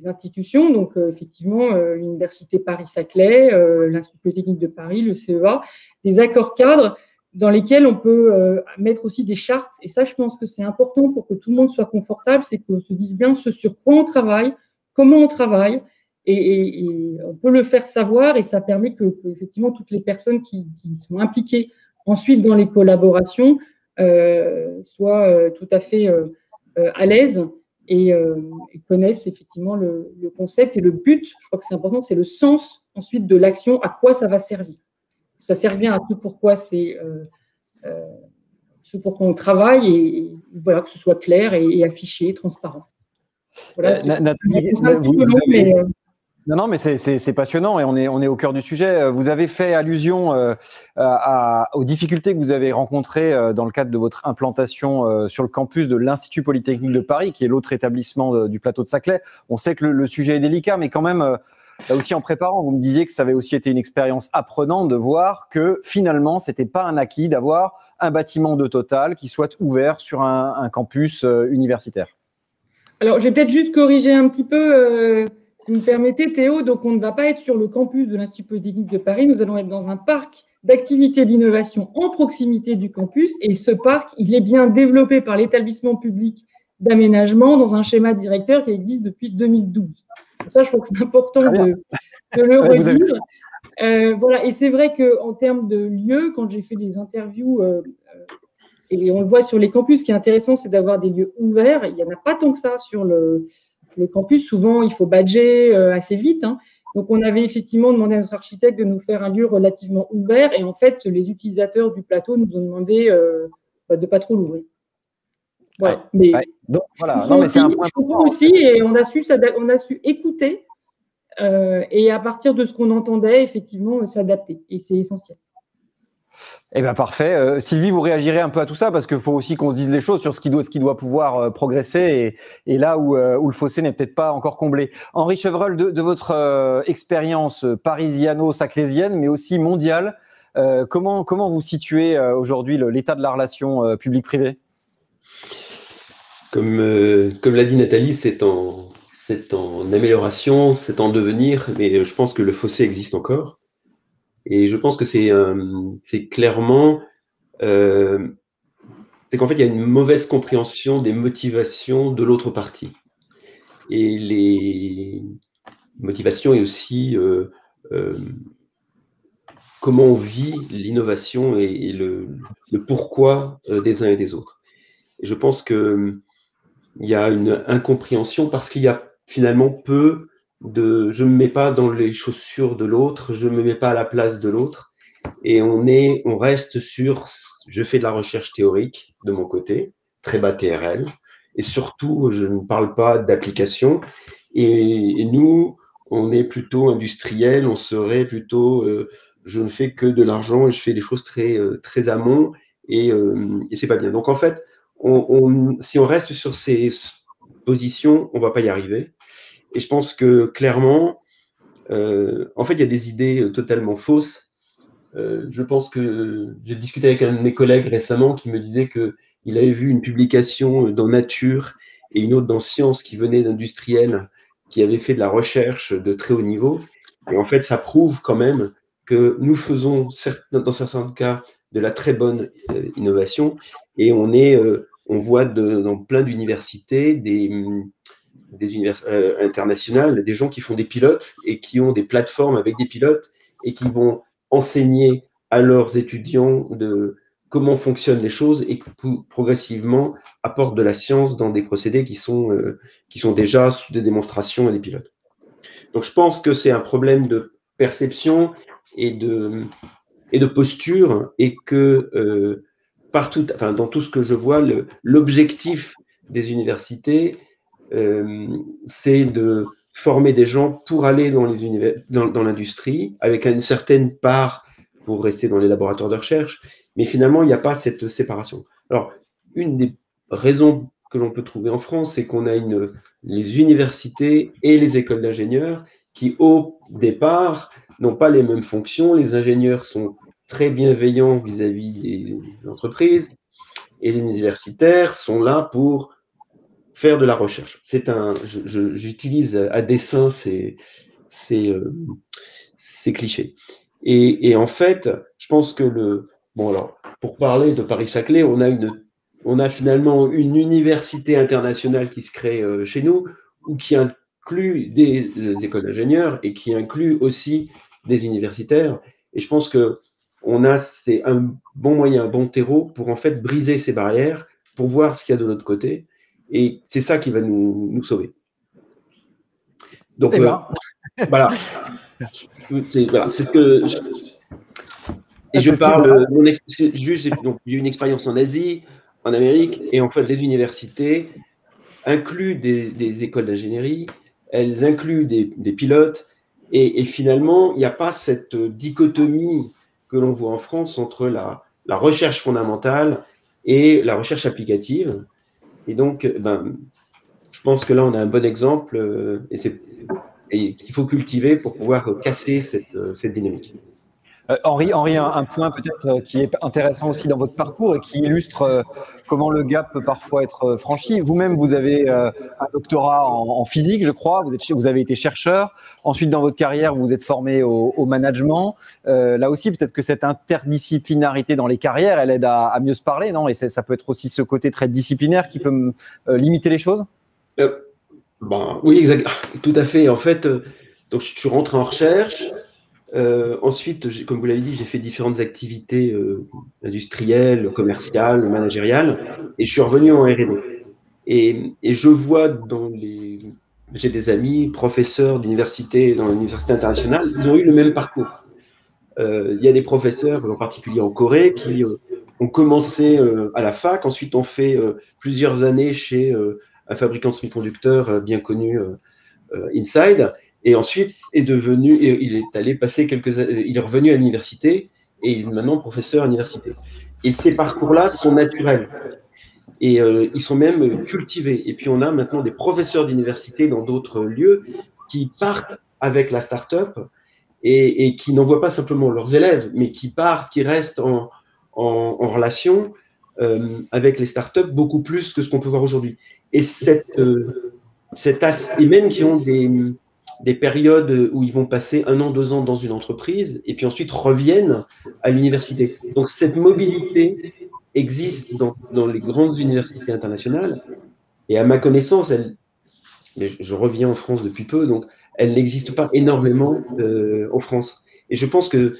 institutions. Donc, effectivement, l'Université Paris-Saclay, l'Institut Polytechnique de Paris, le CEA, des accords cadres dans lesquels on peut mettre aussi des chartes. Et ça, je pense que c'est important pour que tout le monde soit confortable, c'est qu'on se dise bien ce sur quoi on travaille, comment on travaille, et on peut le faire savoir, et ça permet que effectivement, toutes les personnes qui sont impliquées ensuite dans les collaborations soient tout à fait à l'aise et connaissent effectivement le concept et le but. Je crois que c'est important, c'est le sens ensuite de l'action, à quoi ça va servir. Ça sert bien à tout pourquoi c'est ce pourquoi on travaille et voilà, que ce soit clair et affiché, transparent. Voilà, Nathalie, non, mais c'est passionnant et on est au cœur du sujet. Vous avez fait allusion aux difficultés que vous avez rencontrées dans le cadre de votre implantation sur le campus de l'Institut Polytechnique de Paris, qui est l'autre établissement du plateau de Saclay. On sait que le sujet est délicat, mais quand même, là aussi en préparant, vous me disiez que ça avait aussi été une expérience apprenante de voir que finalement, c'était pas un acquis d'avoir un bâtiment de Total qui soit ouvert sur un campus universitaire. Alors, je vais peut-être juste corriger un petit peu, si vous me permettez, Théo. Donc, on ne va pas être sur le campus de l'Institut Polytechnique de Paris. Nous allons être dans un parc d'activités d'innovation en proximité du campus. Et ce parc, il est bien développé par l'établissement public d'aménagement dans un schéma directeur qui existe depuis 2012. Pour ça, je crois que c'est important de le redire. Voilà. Et c'est vrai qu'en termes de lieu, quand j'ai fait des interviews, et on le voit sur les campus, ce qui est intéressant, c'est d'avoir des lieux ouverts. Il n'y en a pas tant que ça sur le campus. Souvent, il faut badger assez vite. Hein. Donc, on avait effectivement demandé à notre architecte de nous faire un lieu relativement ouvert. Et en fait, les utilisateurs du plateau nous ont demandé de ne pas trop l'ouvrir. Voilà. Donc, voilà. Non, mais c'est un point important aussi. Et on a su écouter et à partir de ce qu'on entendait, effectivement, s'adapter. Et c'est essentiel. Eh bien, parfait. Sylvie, vous réagirez un peu à tout ça parce qu'il faut aussi qu'on se dise les choses sur ce qui doit pouvoir progresser et là où le fossé n'est peut-être pas encore comblé. Henri Chevreul, de votre expérience parisiano-saclésienne, mais aussi mondiale, comment vous situez aujourd'hui l'état de la relation public-privé ? Comme l'a dit Nathalie, c'est en amélioration, c'est en devenir, mais je pense que le fossé existe encore. Et je pense que c'est clairement, c'est qu'en fait, il y a une mauvaise compréhension des motivations de l'autre partie. Et les motivations et aussi comment on vit l'innovation et le pourquoi des uns et des autres. Et je pense qu'il y a une incompréhension parce qu'il y a finalement peu je ne me mets pas dans les chaussures de l'autre, je ne me mets pas à la place de l'autre, et on reste sur, je fais de la recherche théorique de mon côté, très bas TRL, et surtout, je ne parle pas d'application, et nous, on est plutôt industriel, on serait plutôt, je ne fais que de l'argent et je fais des choses très amont, et c'est pas bien. Donc en fait, si on reste sur ces positions, on va pas y arriver. Et je pense que clairement, en fait, il y a des idées totalement fausses. Je pense que j'ai discuté avec un de mes collègues récemment qui me disait qu'il avait vu une publication dans Nature et une autre dans Science qui venait d'industriels qui avaient fait de la recherche de très haut niveau. Et en fait, ça prouve quand même que nous faisons, dans certains cas, de la très bonne innovation. Et on voit dans plein d'universités des universités internationales, des gens qui font des pilotes et qui ont des plateformes avec des pilotes et qui vont enseigner à leurs étudiants de comment fonctionnent les choses et progressivement apportent de la science dans des procédés qui sont déjà sous des démonstrations et des pilotes. Donc je pense que c'est un problème de perception et de posture, et que partout, enfin, dans tout ce que je vois, l'objectif des universités, c'est de former des gens pour aller dans l'industrie, avec une certaine part pour rester dans les laboratoires de recherche, mais finalement, il n'y a pas cette séparation. Alors, une des raisons que l'on peut trouver en France, c'est qu'on a les universités et les écoles d'ingénieurs qui, au départ, n'ont pas les mêmes fonctions. Les ingénieurs sont très bienveillants vis-à-vis des entreprises, et les universitaires sont là pour faire de la recherche. J'utilise à dessein ces clichés. Et en fait, je pense que bon, alors, pour parler de Paris-Saclay, on a finalement une université internationale qui se crée chez nous, ou qui inclut des écoles d'ingénieurs et qui inclut aussi des universitaires. Et je pense que c'est un bon moyen, un bon terreau pour en fait briser ces barrières, pour voir ce qu'il y a de l'autre côté. Et c'est ça qui va nous sauver. Donc, voilà. Voilà, c'est ce que. Et je parle, donc, j'ai eu une expérience en Asie, en Amérique, et en fait, les universités incluent des écoles d'ingénierie, elles incluent des pilotes, et finalement, il n'y a pas cette dichotomie que l'on voit en France entre la recherche fondamentale et la recherche applicative. Et donc, je pense que là, on a un bon exemple, et qu'il faut cultiver pour pouvoir casser cette dynamique. Henri, un point peut-être qui est intéressant aussi dans votre parcours et qui illustre comment le gap peut parfois être franchi. Vous-même, vous avez un doctorat en physique, je crois. Vous avez été chercheur. Ensuite, dans votre carrière, vous vous êtes formé au management. Là aussi, peut-être que cette interdisciplinarité dans les carrières, elle aide à mieux se parler, non? Et ça peut être aussi ce côté très disciplinaire qui peut limiter les choses. Oui, exact, tout à fait. En fait, donc je suis rentré en recherche. Ensuite, comme vous l'avez dit, j'ai fait différentes activités industrielles, commerciales, managériales, et je suis revenu en R&D. Et je vois j'ai des amis, professeurs d'université, dans l'université internationale, ils ont eu le même parcours. Il y a des professeurs, en particulier en Corée, qui ont commencé à la fac, ensuite ont fait plusieurs années chez un fabricant de semi-conducteurs bien connu, Inside, et ensuite il est allé passer il est revenu à l'université et il est maintenant professeur à l'université. Et ces parcours-là sont naturels et ils sont même cultivés. Et puis on a maintenant des professeurs d'université dans d'autres lieux qui partent avec la start-up et qui n'envoient pas simplement leurs élèves, mais qui partent, qui restent en relation avec les startups beaucoup plus que ce qu'on peut voir aujourd'hui. Et et même qui ont des périodes où ils vont passer 1 an, 2 ans dans une entreprise et puis ensuite reviennent à l'université. Donc cette mobilité existe dans les grandes universités internationales et à ma connaissance, mais je reviens en France depuis peu, donc elle n'existe pas énormément en France. Et je pense que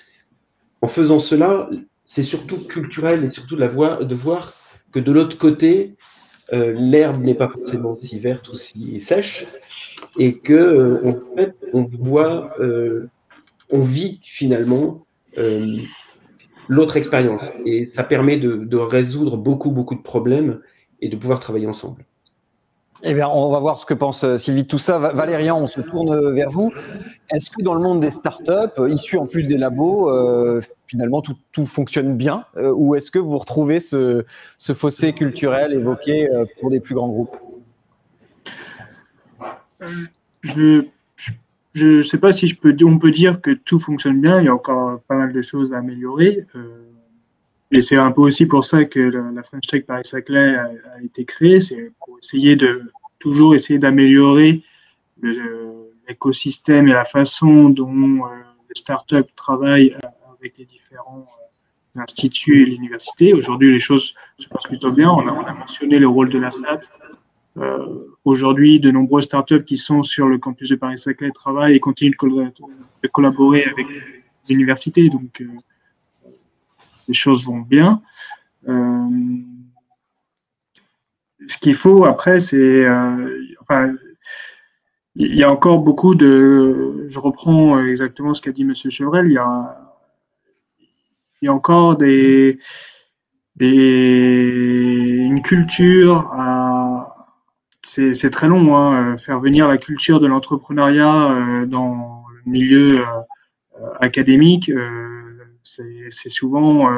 en faisant cela, c'est surtout culturel et surtout de voir que de l'autre côté, l'herbe n'est pas forcément si verte ou si sèche, et que en fait, on vit finalement l'autre expérience, et ça permet de résoudre beaucoup de problèmes et de pouvoir travailler ensemble. Eh bien, on va voir ce que pense Sylvie de tout ça. Valérian, on se tourne vers vous. Est-ce que dans le monde des startups, issus en plus des labos, finalement tout fonctionne bien, ou est-ce que vous retrouvez ce fossé culturel évoqué pour des plus grands groupes? Je ne sais pas si on peut dire que tout fonctionne bien. Il y a encore pas mal de choses à améliorer. Et c'est un peu aussi pour ça que la French Tech Paris-Saclay a été créée. C'est pour toujours essayer d'améliorer l'écosystème et la façon dont les startups travaillent avec les différents instituts et l'université. Aujourd'hui, les choses se passent plutôt bien. On a mentionné le rôle de la SAT. Aujourd'hui, de nombreuses startups qui sont sur le campus de Paris-Saclay travaillent et continuent de collaborer avec l'université. Donc, les choses vont bien. Ce qu'il faut après, c'est il y a encore beaucoup de. Je reprends exactement ce qu'a dit M. Chevrel. Il y a encore une culture c'est très long, hein, faire venir la culture de l'entrepreneuriat dans le milieu académique. C'est souvent,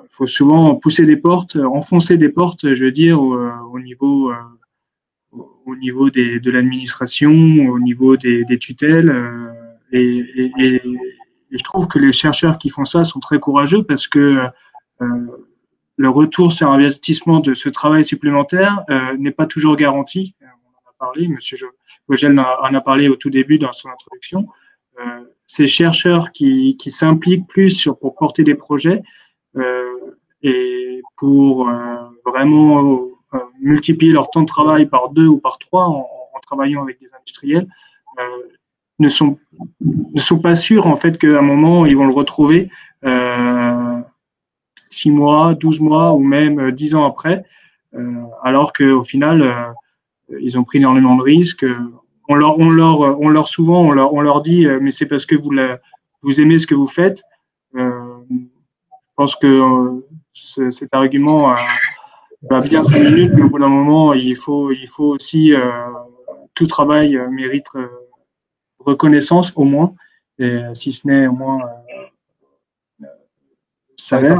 faut souvent pousser des portes, enfoncer des portes, je veux dire, au niveau de l'administration, au niveau des tutelles. Et je trouve que les chercheurs qui font ça sont très courageux parce que le retour sur investissement de ce travail supplémentaire n'est pas toujours garanti. On en a parlé, M. Vogel en a parlé au tout début dans son introduction. Ces chercheurs qui s'impliquent plus pour porter des projets et pour vraiment multiplier leur temps de travail par 2 ou par 3 en travaillant avec des industriels, ne sont pas sûrs en fait qu'à un moment ils vont le retrouver 6 mois, 12 mois ou même 10 ans après, alors qu'au final ils ont pris énormément de risques. On leur dit mais c'est parce que vous aimez ce que vous faites. Je pense que cet argument va bien 5 minutes, mais au bout d'un moment, il faut aussi tout travail mérite reconnaissance au moins, et si ce n'est au moins salaire.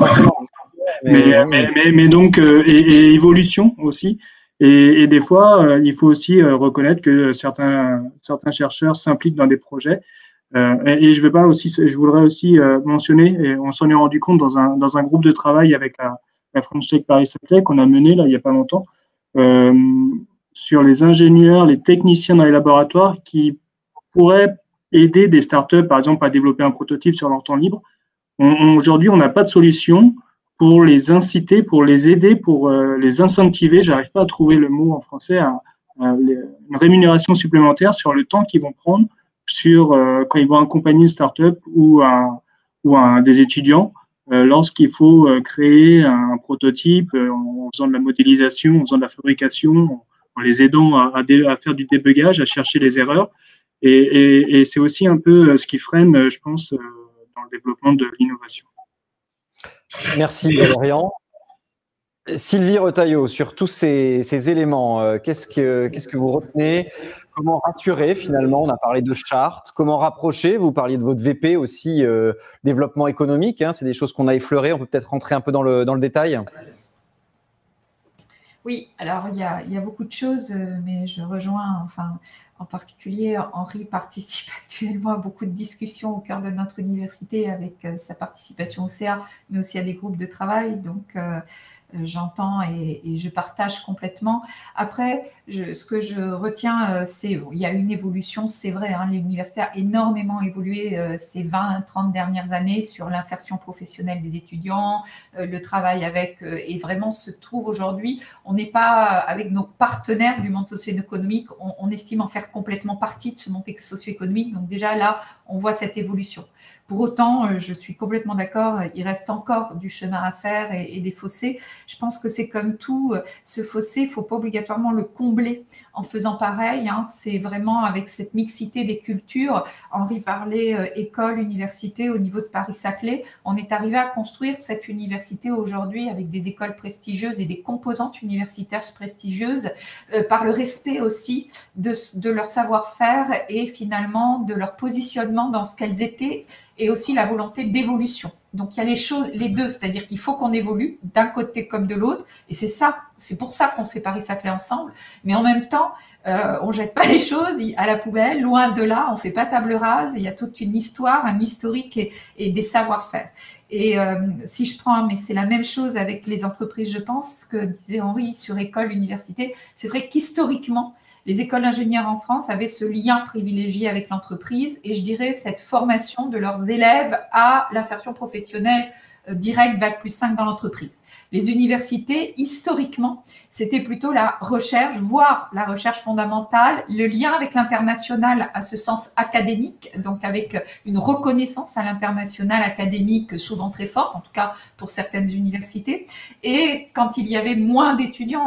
Mais donc et évolution aussi. Et des fois, il faut aussi reconnaître que certains chercheurs s'impliquent dans des projets. Et je voudrais aussi mentionner, et on s'en est rendu compte dans un groupe de travail avec la French Tech Paris-Saclay qu'on a mené là il n'y a pas longtemps, sur les ingénieurs, les techniciens dans les laboratoires qui pourraient aider des startups, par exemple, à développer un prototype sur leur temps libre. Aujourd'hui, on n'a pas de solution pour les inciter, pour les aider, pour les incentiver, j'arrive pas à trouver le mot en français, une rémunération supplémentaire sur le temps qu'ils vont prendre quand ils vont accompagner une start-up ou des étudiants lorsqu'il faut créer un prototype en faisant de la modélisation, en faisant de la fabrication, en les aidant à faire du débugage, à chercher les erreurs. Et c'est aussi un peu ce qui freine, je pense, dans le développement de l'innovation. Merci Valérian. Sylvie Retailleau, sur tous ces éléments, qu'est-ce que vous retenez? Comment rassurer finalement? On a parlé de charte. Comment rapprocher? Vous parliez de votre VP aussi, développement économique. Hein, c'est des choses qu'on a effleurées. On peut peut-être rentrer un peu dans le détail. Oui, alors il y a beaucoup de choses, mais je rejoins, en particulier, Henri participe actuellement à beaucoup de discussions au cœur de notre université avec sa participation au CA, mais aussi à des groupes de travail. Donc, j'entends et je partage complètement. Après, ce que je retiens, c'est il y a une évolution, c'est vrai, hein, l'université a énormément évolué ces 20-30 dernières années sur l'insertion professionnelle des étudiants, le travail avec, et vraiment se trouve aujourd'hui, on n'est pas avec nos partenaires du monde socio-économique, on estime en faire complètement partie de ce monde socio-économique. Donc déjà là, on voit cette évolution. Pour autant, je suis complètement d'accord, il reste encore du chemin à faire et des fossés. Je pense que c'est comme tout, ce fossé, il ne faut pas obligatoirement le combler en faisant pareil. Hein. C'est vraiment avec cette mixité des cultures. Henri parlait école, université au niveau de Paris-Saclay. On est arrivé à construire cette université aujourd'hui avec des écoles prestigieuses et des composantes universitaires prestigieuses par le respect aussi de leur savoir-faire et finalement de leur positionnement dans ce qu'elles étaient et aussi la volonté d'évolution. Donc, il y a les choses, les deux, c'est-à-dire qu'il faut qu'on évolue d'un côté comme de l'autre, et c'est pour ça qu'on fait Paris-Saclay ensemble, mais en même temps, on jette pas les choses à la poubelle, loin de là, on fait pas table rase, il y a toute une histoire, un historique et des savoir-faire. Et si je prends, mais c'est la même chose avec les entreprises, je pense, que disait Henri sur école, université, c'est vrai qu'historiquement, les écoles d'ingénieurs en France avaient ce lien privilégié avec l'entreprise et je dirais cette formation de leurs élèves à l'insertion professionnelle direct Bac+5 dans l'entreprise. Les universités, historiquement, c'était plutôt la recherche, voire la recherche fondamentale, le lien avec l'international à ce sens académique, donc avec une reconnaissance à l'international académique souvent très forte, en tout cas pour certaines universités. Et quand il y avait moins d'étudiants,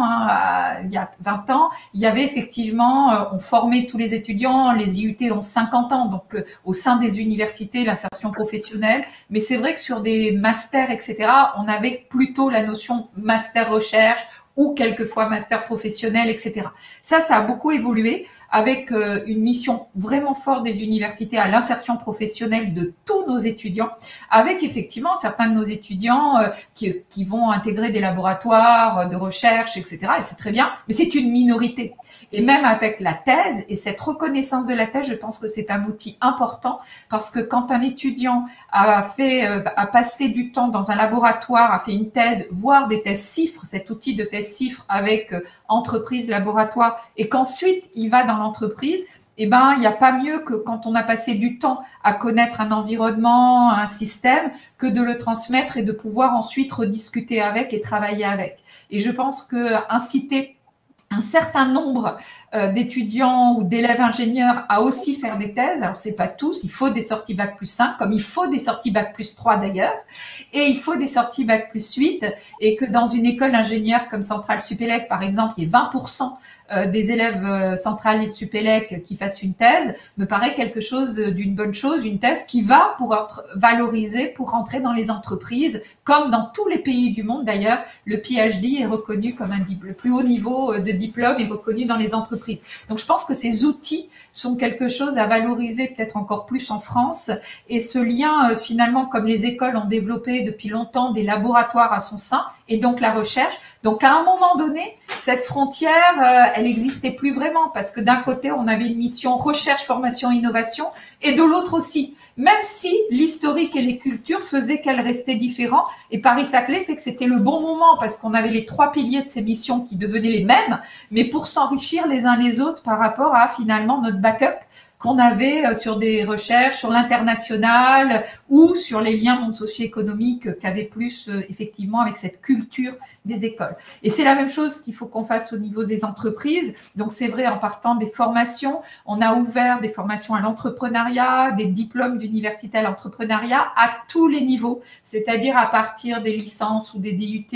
il y a 20 ans, il y avait effectivement, on formait tous les étudiants, les IUT ont 50 ans, donc au sein des universités, l'insertion professionnelle. Mais c'est vrai que sur des masters, etc., on avait plutôt la notion master recherche ou quelquefois master professionnel, etc. Ça a beaucoup évolué avec une mission vraiment forte des universités à l'insertion professionnelle de tous nos étudiants, avec effectivement certains de nos étudiants qui vont intégrer des laboratoires de recherche, etc. Et c'est très bien, mais c'est une minorité. Et même avec la thèse et cette reconnaissance de la thèse, je pense que c'est un outil important parce que quand un étudiant a passé du temps dans un laboratoire, a fait une thèse, voire des thèses CIFRE, cet outil de thèse CIFRE avec entreprise, laboratoire, et qu'ensuite il va dans l'entreprise, eh ben, il n'y a pas mieux que quand on a passé du temps à connaître un environnement, un système, que de le transmettre et de pouvoir ensuite rediscuter avec et travailler avec. Et je pense que inciter un certain nombre d'étudiants ou d'élèves ingénieurs à aussi faire des thèses. Alors, c'est pas tous. Il faut des sorties Bac+5, comme il faut des sorties Bac+3 d'ailleurs. Et il faut des sorties Bac+8. Et que dans une école d'ingénieurs comme Centrale Supélec, par exemple, il y ait 20% des élèves Centrale et Supélec qui fassent une thèse, me paraît quelque chose d'une bonne chose, une thèse qui va pour être valorisée, pour rentrer dans les entreprises, comme dans tous les pays du monde d'ailleurs, le PhD est reconnu comme le plus haut niveau de diplôme est reconnu dans les entreprises. Donc je pense que ces outils sont quelque chose à valoriser peut-être encore plus en France, et ce lien finalement, comme les écoles ont développé depuis longtemps des laboratoires à son sein, et donc la recherche. Donc à un moment donné, cette frontière, elle n'existait plus vraiment parce que d'un côté, on avait une mission recherche, formation, innovation, et de l'autre aussi. Même si l'historique et les cultures faisaient qu'elles restaient différentes, et Paris-Saclay fait que c'était le bon moment parce qu'on avait les 3 piliers de ces missions qui devenaient les mêmes, mais pour s'enrichir les uns les autres par rapport à finalement notre backup qu'on avait sur des recherches, sur l'international ou sur les liens monde socio-économiques qu'avait plus effectivement avec cette culture des écoles. Et c'est la même chose qu'il faut qu'on fasse au niveau des entreprises. Donc c'est vrai, en partant des formations, on a ouvert des formations à l'entrepreneuriat, des diplômes d'université à l'entrepreneuriat à tous les niveaux, c'est-à-dire à partir des licences ou des DUT,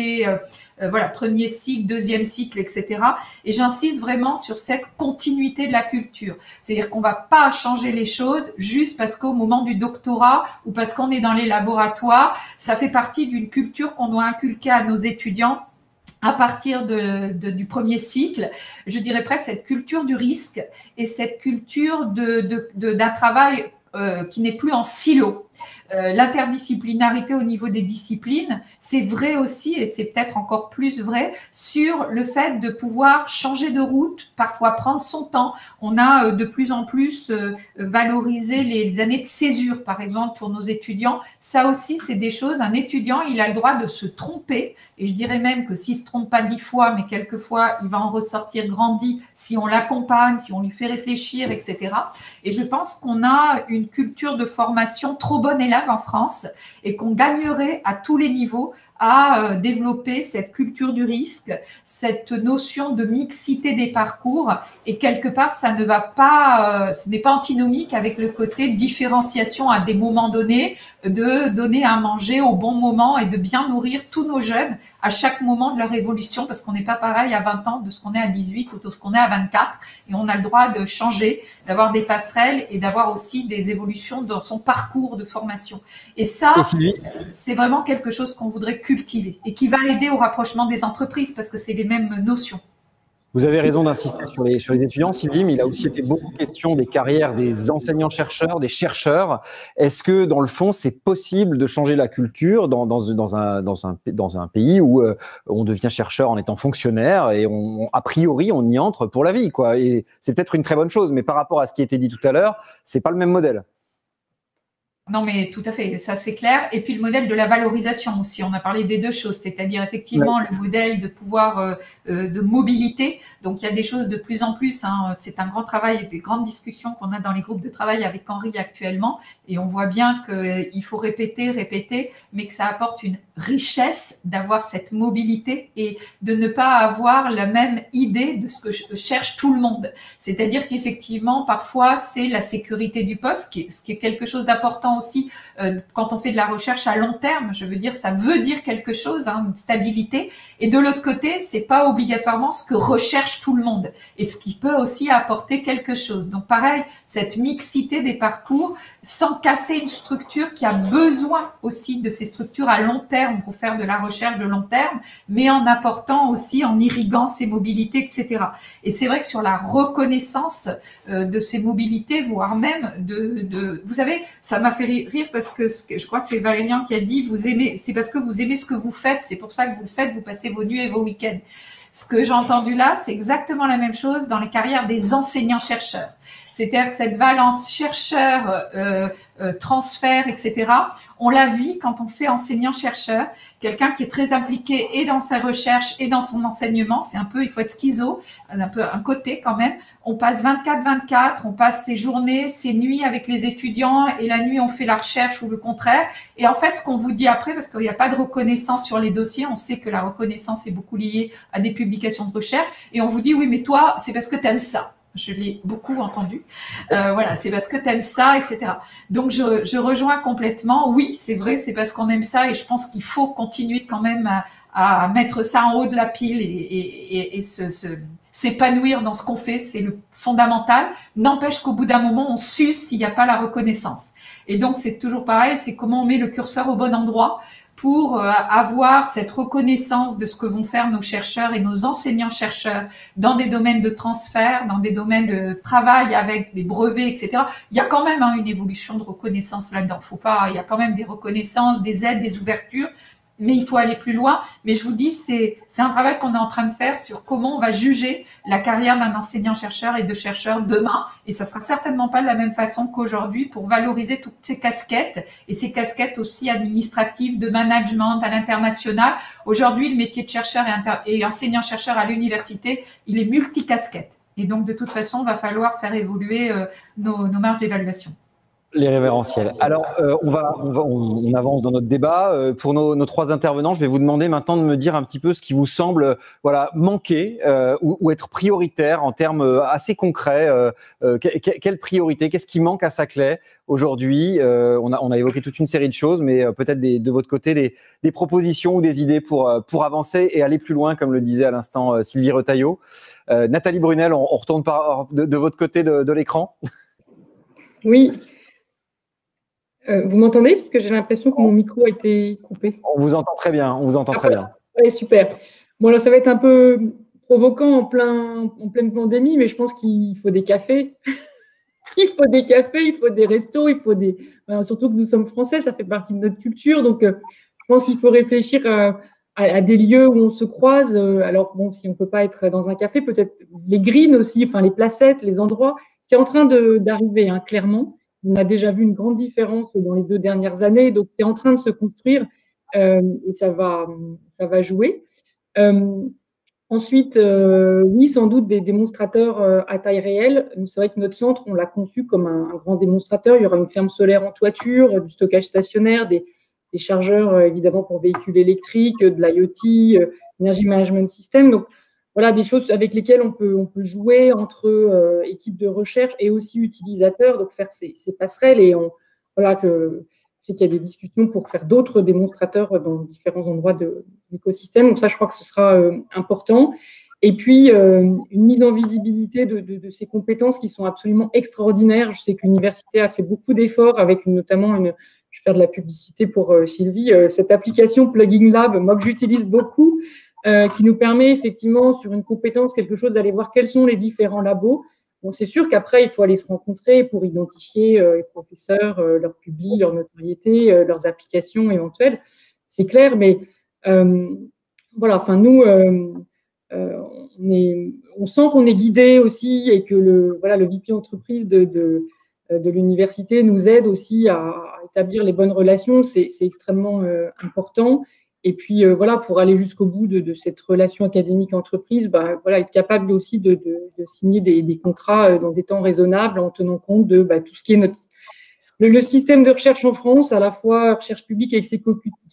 voilà, premier cycle, deuxième cycle, etc. Et j'insiste vraiment sur cette continuité de la culture. C'est-à-dire qu'on va pas changer les choses juste parce qu'au moment du doctorat ou parce qu'on est dans les laboratoires, ça fait partie d'une culture qu'on doit inculquer à nos étudiants à partir du premier cycle, je dirais presque cette culture du risque et cette culture d'un travail qui n'est plus en silo. L'interdisciplinarité au niveau des disciplines, c'est vrai aussi, et c'est peut-être encore plus vrai, sur le fait de pouvoir changer de route, parfois prendre son temps. On a de plus en plus valorisé les années de césure, par exemple, pour nos étudiants. Ça aussi, c'est des choses, un étudiant, il a le droit de se tromper, et je dirais même que s'il ne se trompe pas 10 fois, mais quelquefois, il va en ressortir grandi si on l'accompagne, si on lui fait réfléchir, etc. Et je pense qu'on a une culture de formation trop bonne élève en France et qu'on gagnerait à tous les niveaux à développer cette culture du risque, cette notion de mixité des parcours, et quelque part ça ne va pas, ce n'est pas antinomique avec le côté différenciation à des moments donnés, de donner à manger au bon moment et de bien nourrir tous nos jeunes à chaque moment de leur évolution, parce qu'on n'est pas pareil à 20 ans de ce qu'on est à 18 ou de ce qu'on est à 24, et on a le droit de changer, d'avoir des passerelles et d'avoir aussi des évolutions dans son parcours de formation. Et ça, c'est vraiment quelque chose qu'on voudrait cultiver et qui va aider au rapprochement des entreprises parce que c'est les mêmes notions. Vous avez raison d'insister sur les étudiants, Sylvie, mais il a aussi été beaucoup question des carrières des enseignants-chercheurs, des chercheurs. Est-ce que, dans le fond, c'est possible de changer la culture dans un pays où on devient chercheur en étant fonctionnaire et a priori, on y entre pour la vie, quoi. Et c'est peut-être une très bonne chose, mais par rapport à ce qui a été dit tout à l'heure, c'est pas le même modèle. Non, mais tout à fait, ça c'est clair. Et puis le modèle de la valorisation aussi, on a parlé des deux choses, c'est-à-dire effectivement le modèle de pouvoir de mobilité. Donc il y a des choses de plus en plus, hein. C'est un grand travail et des grandes discussions qu'on a dans les groupes de travail avec Henri actuellement. Et on voit bien qu'il faut répéter, mais que ça apporte une richesse d'avoir cette mobilité et de ne pas avoir la même idée de ce que cherche tout le monde. C'est-à-dire qu'effectivement, parfois, c'est la sécurité du poste, ce qui est quelque chose d'important aussi quand on fait de la recherche à long terme. Je veux dire, ça veut dire quelque chose, hein, une stabilité. Et de l'autre côté, c'est pas obligatoirement ce que recherche tout le monde et ce qui peut aussi apporter quelque chose. Donc pareil, cette mixité des parcours sans casser une structure qui a besoin aussi de ces structures à long terme pour faire de la recherche de long terme, mais en apportant aussi, en irriguant ces mobilités, etc. Et c'est vrai que sur la reconnaissance de ces mobilités, voire même vous savez, ça m'a fait rire parce que je crois que c'est Valérian qui a dit, vous aimez, c'est parce que vous aimez ce que vous faites, c'est pour ça que vous le faites, vous passez vos nuits et vos week-ends. Ce que j'ai entendu là, c'est exactement la même chose dans les carrières des enseignants-chercheurs. C'est-à-dire que cette balance chercheur-transfert, etc., on la vit quand on fait enseignant-chercheur. Quelqu'un qui est très impliqué et dans sa recherche et dans son enseignement, c'est un peu, il faut être schizo, un peu un côté quand même. On passe 24/24, on passe ses journées, ses nuits avec les étudiants et la nuit on fait la recherche ou le contraire. Et en fait, ce qu'on vous dit après, parce qu'il n'y a pas de reconnaissance sur les dossiers, on sait que la reconnaissance est beaucoup liée à des publications de recherche, et on vous dit oui, mais toi, c'est parce que tu aimes ça. Je l'ai beaucoup entendu. Voilà, c'est parce que tu aimes ça, etc. Donc, je rejoins complètement. Oui, c'est vrai, c'est parce qu'on aime ça et je pense qu'il faut continuer quand même à mettre ça en haut de la pile et s'épanouir dans ce qu'on fait. C'est le fondamental. N'empêche qu'au bout d'un moment, on s'use s'il n'y a pas la reconnaissance. Et donc, c'est toujours pareil, c'est comment on met le curseur au bon endroit pour avoir cette reconnaissance de ce que vont faire nos chercheurs et nos enseignants-chercheurs dans des domaines de transfert, dans des domaines de travail avec des brevets, etc. Il y a quand même une évolution de reconnaissance là-dedans. Il y a quand même des reconnaissances, des aides, des ouvertures, mais il faut aller plus loin. Mais je vous dis, c'est un travail qu'on est en train de faire sur comment on va juger la carrière d'un enseignant-chercheur et de chercheur demain. Et ça sera certainement pas de la même façon qu'aujourd'hui pour valoriser toutes ces casquettes et ces casquettes aussi administratives, de management à l'international. Aujourd'hui, le métier de chercheur et enseignant-chercheur à l'université, il est multicasquette. Et donc, de toute façon, il va falloir faire évoluer nos marges d'évaluation. Les révérentiels. Alors, on avance dans notre débat. Pour nos trois intervenants, je vais vous demander maintenant de me dire un petit peu ce qui vous semble manquer ou être prioritaire en termes assez concrets. Quelle priorité? Qu'est-ce qui manque à Saclay aujourd'hui? On a évoqué toute une série de choses, mais peut-être de votre côté des propositions ou des idées pour avancer et aller plus loin, comme le disait à l'instant Sylvie Retailleau. Nathalie Brunel, on retourne de votre côté de l'écran. Oui. Vous m'entendez? Puisque j'ai l'impression que mon micro a été coupé. On vous entend très bien, très bien. Ouais, super. Bon, alors ça va être un peu provoquant en pleine pandémie, mais je pense qu'il faut des cafés. Il faut des cafés, il faut des restos, surtout que nous sommes français, ça fait partie de notre culture. Donc, je pense qu'il faut réfléchir à des lieux où on se croise. Alors, bon, si on ne peut pas être dans un café, peut-être les greens aussi, enfin les placettes, les endroits. C'est en train d'arriver, hein, clairement. On a déjà vu une grande différence dans les 2 dernières années, donc c'est en train de se construire et ça va jouer. Ensuite, oui, sans doute des démonstrateurs à taille réelle. C'est vrai que notre centre, on l'a conçu comme un grand démonstrateur. Il y aura une ferme solaire en toiture, du stockage stationnaire, des chargeurs évidemment pour véhicules électriques, de l'IoT, Energy Management System. Donc, voilà, des choses avec lesquelles on peut jouer entre équipes de recherche et aussi utilisateurs, donc faire ces passerelles. Et je sais qu'il y a des discussions pour faire d'autres démonstrateurs dans différents endroits de l'écosystème. Donc ça, je crois que ce sera important. Et puis, une mise en visibilité de ces compétences qui sont absolument extraordinaires. Je sais que l'université a fait beaucoup d'efforts avec notamment je vais faire de la publicité pour Sylvie, cette application Plugging Lab, moi que j'utilise beaucoup, qui nous permet effectivement sur une compétence, quelque chose, d'aller voir quels sont les différents labos. Bon, c'est sûr qu'après, il faut aller se rencontrer pour identifier les professeurs, leur public, leur notoriété, leurs applications éventuelles. C'est clair, mais voilà, enfin nous, on sent qu'on est guidé aussi et que le VP entreprise de l'université nous aide aussi à établir les bonnes relations, c'est extrêmement important. Et puis, voilà, pour aller jusqu'au bout de cette relation académique-entreprise, voilà, être capable aussi de signer des contrats dans des temps raisonnables en tenant compte de tout ce qui est le système de recherche en France, à la fois recherche publique avec ses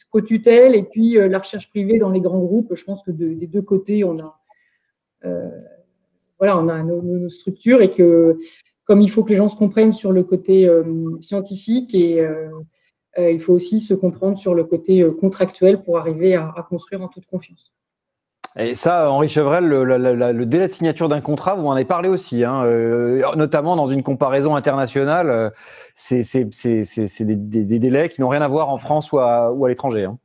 co-tutelles et puis la recherche privée dans les grands groupes. Je pense que des deux côtés, on a nos structures et que comme il faut que les gens se comprennent sur le côté scientifique et il faut aussi se comprendre sur le côté contractuel pour arriver à construire en toute confiance. Et ça, Henri Chevrel, le délai de signature d'un contrat, vous en avez parlé aussi, hein, notamment dans une comparaison internationale, c'est des délais qui n'ont rien à voir en France ou à l'étranger. Hein.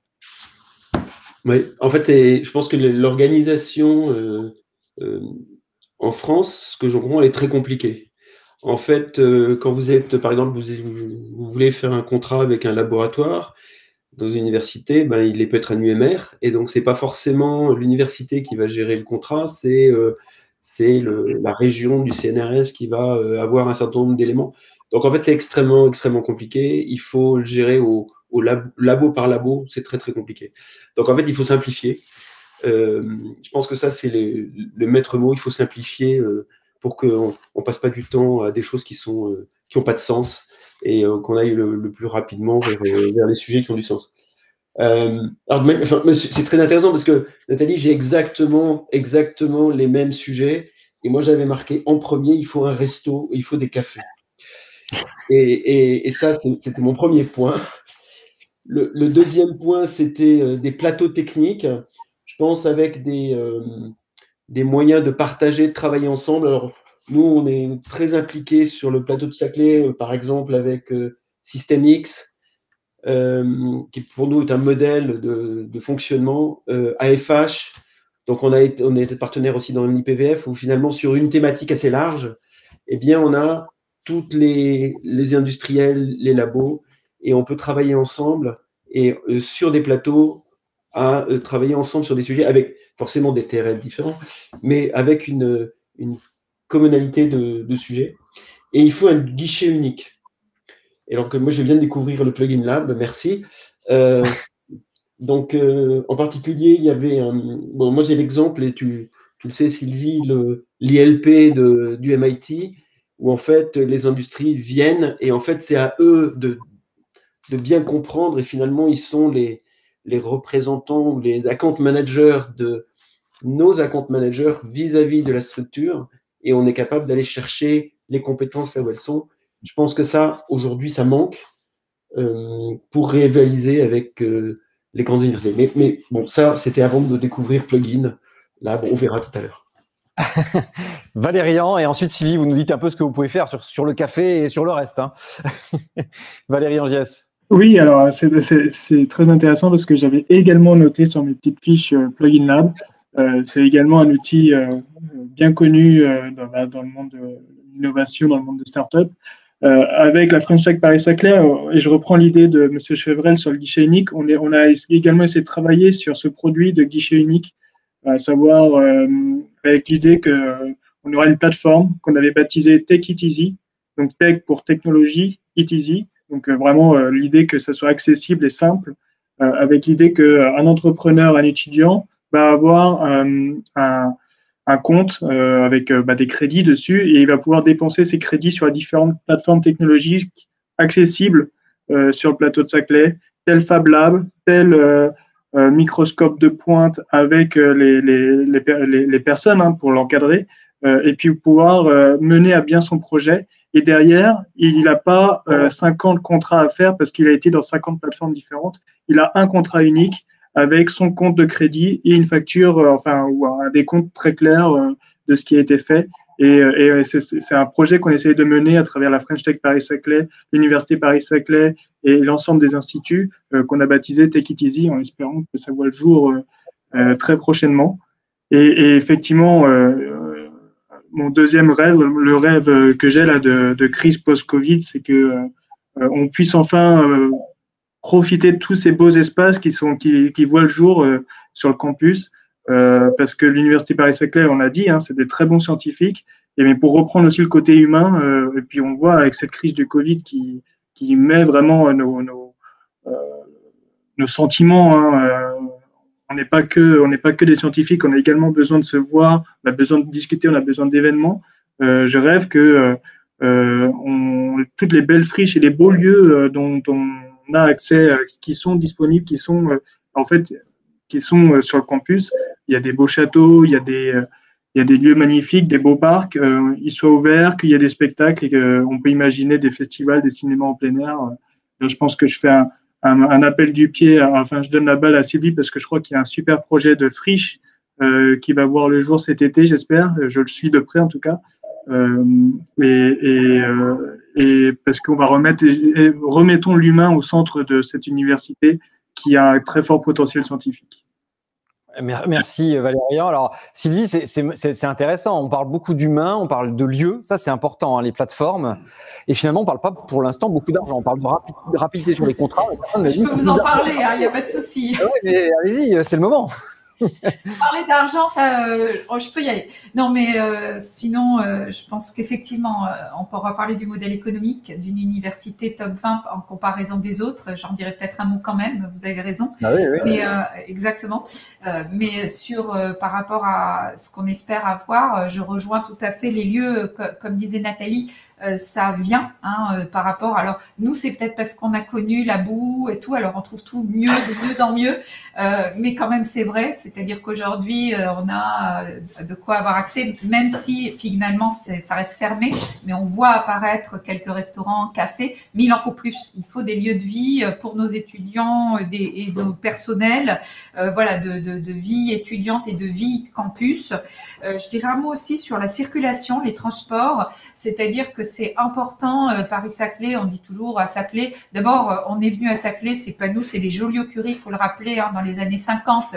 Oui, en fait, je pense que l'organisation en France, ce que je comprends, elle est très compliquée. En fait, quand vous êtes, par exemple, vous voulez faire un contrat avec un laboratoire dans une université, il peut être un UMR, et donc c'est pas forcément l'université qui va gérer le contrat, c'est la région du CNRS qui va avoir un certain nombre d'éléments. Donc en fait, c'est extrêmement compliqué. Il faut le gérer au labo par labo, c'est très compliqué. Donc en fait, il faut simplifier. Je pense que ça, c'est le maître mot. Il faut simplifier pour qu'on ne passe pas du temps à des choses qui n'ont pas de sens et qu'on aille le plus rapidement vers les sujets qui ont du sens. C'est très intéressant parce que, Nathalie, j'ai exactement les mêmes sujets. Et moi, j'avais marqué en premier, il faut un resto, il faut des cafés. Et ça, c'était mon premier point. Le deuxième point, c'était des plateaux techniques. Je pense avec des moyens de partager, de travailler ensemble. Alors, nous, on est très impliqués sur le plateau de Saclay, par exemple, avec System-X, qui pour nous est un modèle de fonctionnement. AFH, donc on a été partenaire aussi dans l'IPVF, où finalement, sur une thématique assez large, eh bien, on a toutes les industriels, les labos, et on peut travailler ensemble et sur des plateaux à travailler ensemble sur des sujets avec forcément des TRL différents, mais avec une commonalité de sujets. Et il faut un guichet unique. Et alors que moi, je viens de découvrir le Plugin Lab, merci. Donc, en particulier, il y avait moi, j'ai l'exemple, et tu le sais, Sylvie, l'ILP du MIT, où en fait, les industries viennent, et en fait, c'est à eux de bien comprendre, et finalement, ils sont les représentants ou les account managers de nos account managers vis-à-vis de la structure, et on est capable d'aller chercher les compétences là où elles sont. Je pense que ça, aujourd'hui, ça manque pour rivaliser avec les grandes universités. Mais bon, ça, c'était avant de découvrir Plugin. Là, on verra tout à l'heure. Valérian, et ensuite Sylvie, vous nous dites un peu ce que vous pouvez faire sur le café et sur le reste. Hein. Valérian Gies. Oui, alors c'est très intéressant parce que j'avais également noté sur mes petites fiches Plugin Lab. C'est également un outil bien connu dans le monde de l'innovation, dans le monde des startups. Avec la French Tech Paris-Saclay, et je reprends l'idée de M. Chevrel sur le guichet unique, on a également essayé de travailler sur ce produit de guichet unique, à savoir avec l'idée qu'on aura une plateforme qu'on avait baptisée Take It Easy, donc Tech pour technologie, It Easy, donc vraiment l'idée que ça soit accessible et simple, avec l'idée qu'un entrepreneur, un étudiant va avoir un compte avec des crédits dessus et il va pouvoir dépenser ses crédits sur les différentes plateformes technologiques accessibles sur le plateau de Saclay, tel Fab Lab, tel microscope de pointe avec les personnes pour l'encadrer et puis pouvoir mener à bien son projet. Et derrière, il n'a pas 50 contrats à faire parce qu'il a été dans 50 plateformes différentes. Il a un contrat unique avec son compte de crédit et une facture, ou un décompte très clair de ce qui a été fait. Et c'est un projet qu'on essaie de mener à travers la French Tech Paris-Saclay, l'Université Paris-Saclay et l'ensemble des instituts qu'on a baptisé Take It Easy en espérant que ça voit le jour très prochainement. Et effectivement, mon deuxième rêve, le rêve que j'ai là de crise post-Covid, c'est que on puisse enfin profiter de tous ces beaux espaces qui voient le jour sur le campus, parce que l'Université Paris-Saclay, on l'a dit, c'est des très bons scientifiques, mais pour reprendre aussi le côté humain, et puis on voit avec cette crise du Covid qui qui met vraiment nos sentiments. On n'est pas que des scientifiques, on a également besoin de se voir, on a besoin de discuter, on a besoin d'événements. Je rêve que toutes les belles friches et les beaux lieux dont on a accès, qui sont disponibles, qui sont sur le campus. Il y a des beaux châteaux, il y a des lieux magnifiques, des beaux parcs, ils soient ouverts, qu'il y ait des spectacles et qu'on peut imaginer des festivals, des cinémas en plein air. Je pense que je fais un appel du pied, je donne la balle à Sylvie parce que je crois qu'il y a un super projet de friche qui va voir le jour cet été, j'espère. Je le suis de près en tout cas. Et parce qu'on va remettons l'humain au centre de cette université qui a un très fort potentiel scientifique. Merci Valérian. Alors Sylvie, c'est intéressant. On parle beaucoup d'humains, on parle de lieux, ça c'est important, hein, les plateformes. Et finalement, on ne parle pas pour l'instant beaucoup d'argent. On parle de rapidité sur les contrats. Je peux vous en parler, il n'y a pas de souci. Ah ouais, mais allez-y, c'est le moment. Parler d'argent, ça, je peux y aller. Non, mais sinon, je pense qu'effectivement, on pourra parler du modèle économique d'une université top 20 en comparaison des autres. J'en dirais peut-être un mot quand même, vous avez raison. Ah oui, oui. Mais, exactement. Mais par rapport à ce qu'on espère avoir, je rejoins tout à fait les lieux, comme disait Nathalie, ça vient par rapport. Alors, nous, c'est peut-être parce qu'on a connu la boue et tout, alors on trouve tout mieux, de mieux en mieux. Mais quand même, c'est vrai. C'est-à-dire qu'aujourd'hui, on a de quoi avoir accès, même si finalement ça reste fermé, mais on voit apparaître quelques restaurants, cafés, mais il en faut plus. Il faut des lieux de vie pour nos étudiants et nos personnels, de vie étudiante et de vie campus. Je dirais un mot aussi sur la circulation, les transports, c'est-à-dire que c'est important. Paris-Saclay, on dit toujours à Saclay. D'abord, on est venu à Saclay, c'est pas nous, c'est les Joliot-Curie, il faut le rappeler, dans les années 50.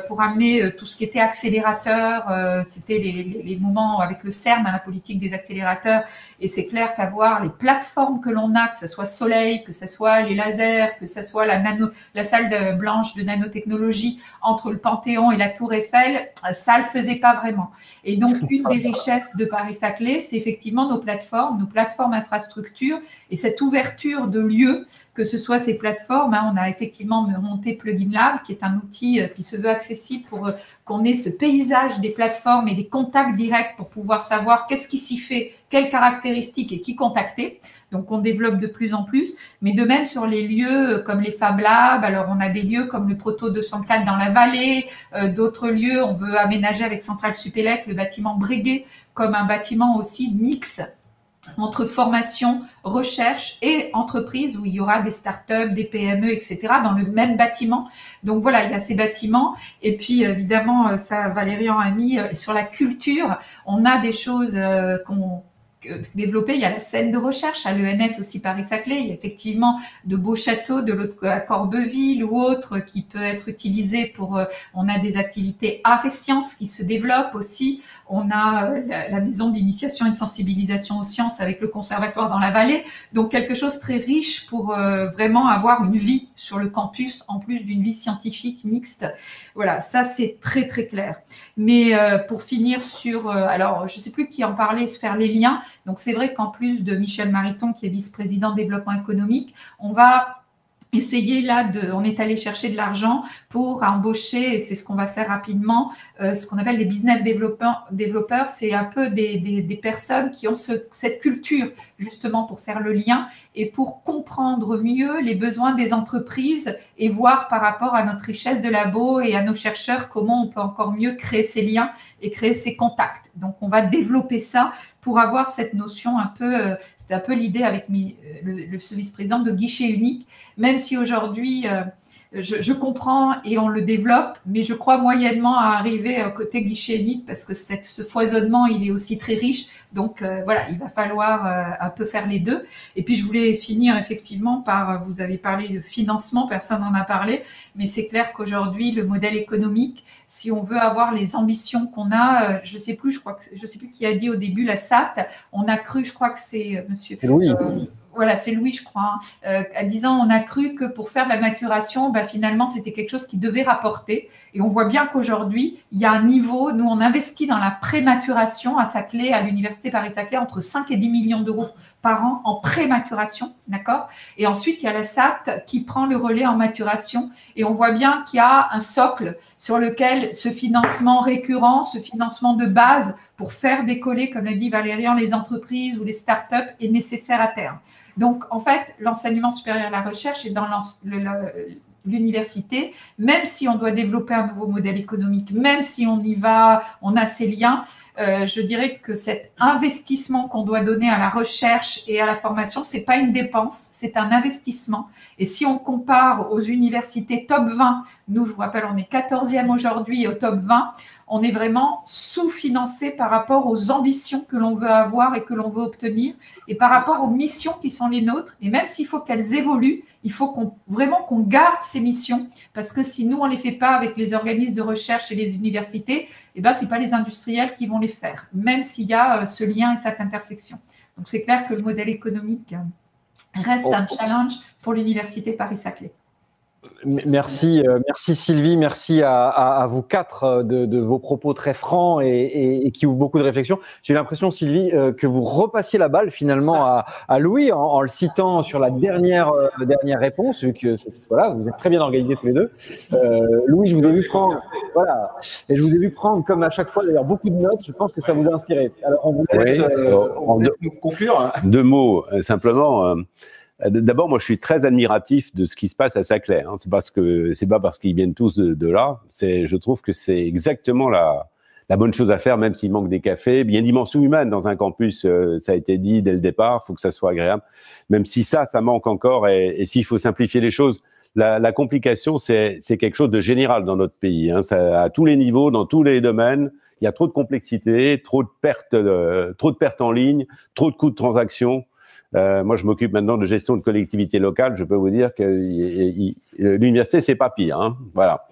Pour amener tout ce qui était accélérateur, c'était les moments avec le CERN, la politique des accélérateurs, et c'est clair qu'avoir les plateformes que l'on a, que ce soit Soleil, que ce soit les lasers, que ce soit la salle blanche de nanotechnologie entre le Panthéon et la Tour Eiffel, ça le faisait pas vraiment. Et donc, une des richesses de Paris-Saclay, c'est effectivement nos plateformes infrastructures et cette ouverture de lieux, que ce soit ces plateformes. On a effectivement monté Plugin Lab, qui est un outil qui se veut accessible pour qu'on ait ce paysage des plateformes et des contacts directs pour pouvoir savoir qu'est-ce qui s'y fait, quelles caractéristiques et qui contacter. Donc, on développe de plus en plus. Mais de même sur les lieux comme les Fab Labs, alors on a des lieux comme le Proto 204 dans la vallée, d'autres lieux, on veut aménager avec Centrale Supélec le bâtiment Breguet comme un bâtiment aussi mix entre formation, recherche et entreprise où il y aura des startups, des PME, etc. dans le même bâtiment. Donc voilà, il y a ces bâtiments. Et puis évidemment, ça Valérian a mis sur la culture. On a des choses qu'on développé. Il y a la scène de recherche à l'ENS aussi Paris-Saclay. Il y a effectivement de beaux châteaux de l'autre à Corbeville ou autre qui peut être utilisé pour. On a des activités arts et sciences qui se développent aussi. On a la maison d'initiation et de sensibilisation aux sciences avec le conservatoire dans la vallée. Donc quelque chose très riche pour vraiment avoir une vie sur le campus en plus d'une vie scientifique mixte. Voilà, ça c'est très très clair. Mais pour finir sur, alors je sais plus qui en parlait, se faire les liens. Donc c'est vrai qu'en plus de Michel Mariton qui est vice-président développement économique, on va essayer là, on est allé chercher de l'argent pour embaucher, et c'est ce qu'on va faire rapidement, ce qu'on appelle les business développeurs, c'est un peu des personnes qui ont cette culture justement pour faire le lien et pour comprendre mieux les besoins des entreprises et voir par rapport à notre richesse de labo et à nos chercheurs comment on peut encore mieux créer ces liens et créer ces contacts. Donc on va développer ça pour avoir cette notion un peu, c'était un peu l'idée avec le vice-président de guichet unique, même si aujourd'hui, je comprends et on le développe, mais je crois moyennement à arriver au côté guichet unique parce que ce foisonnement, il est aussi très riche. Donc voilà, il va falloir un peu faire les deux. Et puis je voulais finir effectivement par, vous avez parlé de financement, personne n'en a parlé, mais c'est clair qu'aujourd'hui, le modèle économique, si on veut avoir les ambitions qu'on a, je sais plus qui a dit au début la SAT, on a cru, je crois que c'est monsieur. Louis. voilà, c'est Louis, je crois, en disant on a cru que pour faire de la maturation, finalement, c'était quelque chose qui devait rapporter. Et on voit bien qu'aujourd'hui, il y a un niveau, nous, on investit dans la prématuration à Saclay, à l'Université Paris-Saclay, entre 5 et 10 millions d'euros par an en prématuration, d'accord? Et ensuite, il y a la SAT qui prend le relais en maturation. Et on voit bien qu'il y a un socle sur lequel ce financement récurrent, ce financement de base pour faire décoller, comme l'a dit Valérian, les entreprises ou les startups est nécessaire à terme. Donc, en fait, l'enseignement supérieur et la recherche est dans l'université, même si on doit développer un nouveau modèle économique, même si on y va, on a ces liens, je dirais que cet investissement qu'on doit donner à la recherche et à la formation, c'est pas une dépense, c'est un investissement. Et si on compare aux universités top 20, nous, je vous rappelle, on est 14e aujourd'hui au top 20, on est vraiment sous-financé par rapport aux ambitions que l'on veut avoir et que l'on veut obtenir et par rapport aux missions qui sont les nôtres. Et même s'il faut qu'elles évoluent, il faut vraiment qu'on garde ces missions parce que si nous, on ne les fait pas avec les organismes de recherche et les universités, ce n'est pas les industriels qui vont les faire, même s'il y a ce lien et cette intersection. Donc, c'est clair que le modèle économique reste un challenge pour l'Université Paris-Saclay. Merci Sylvie, merci à vous quatre de vos propos très francs et qui ouvrent beaucoup de réflexions. J'ai l'impression, Sylvie, que vous repassiez la balle finalement à Louis en le citant sur la dernière réponse, vu que voilà, vous êtes très bien organisés tous les deux. Louis, je vous ai vu prendre, voilà, et je vous ai vu prendre comme à chaque fois d'ailleurs beaucoup de notes. Je pense que ça vous a inspiré. Alors on vous laisse, conclure. Deux mots simplement. D'abord, moi, je suis très admiratif de ce qui se passe à Saclay. Hein. C'est pas parce qu'ils viennent tous de là. Je trouve que c'est exactement la bonne chose à faire, même s'il manque des cafés. Il y a une dimension humaine dans un campus. Ça a été dit dès le départ. Il faut que ça soit agréable. Même si ça manque encore. Et s'il faut simplifier les choses, la complication, c'est quelque chose de général dans notre pays. Hein. Ça, à tous les niveaux, dans tous les domaines. Il y a trop de complexité, trop de pertes en ligne, trop de coûts de transaction. Moi, je m'occupe maintenant de gestion de collectivités locales. Je peux vous dire que l'université, c'est pas pire. Hein, voilà.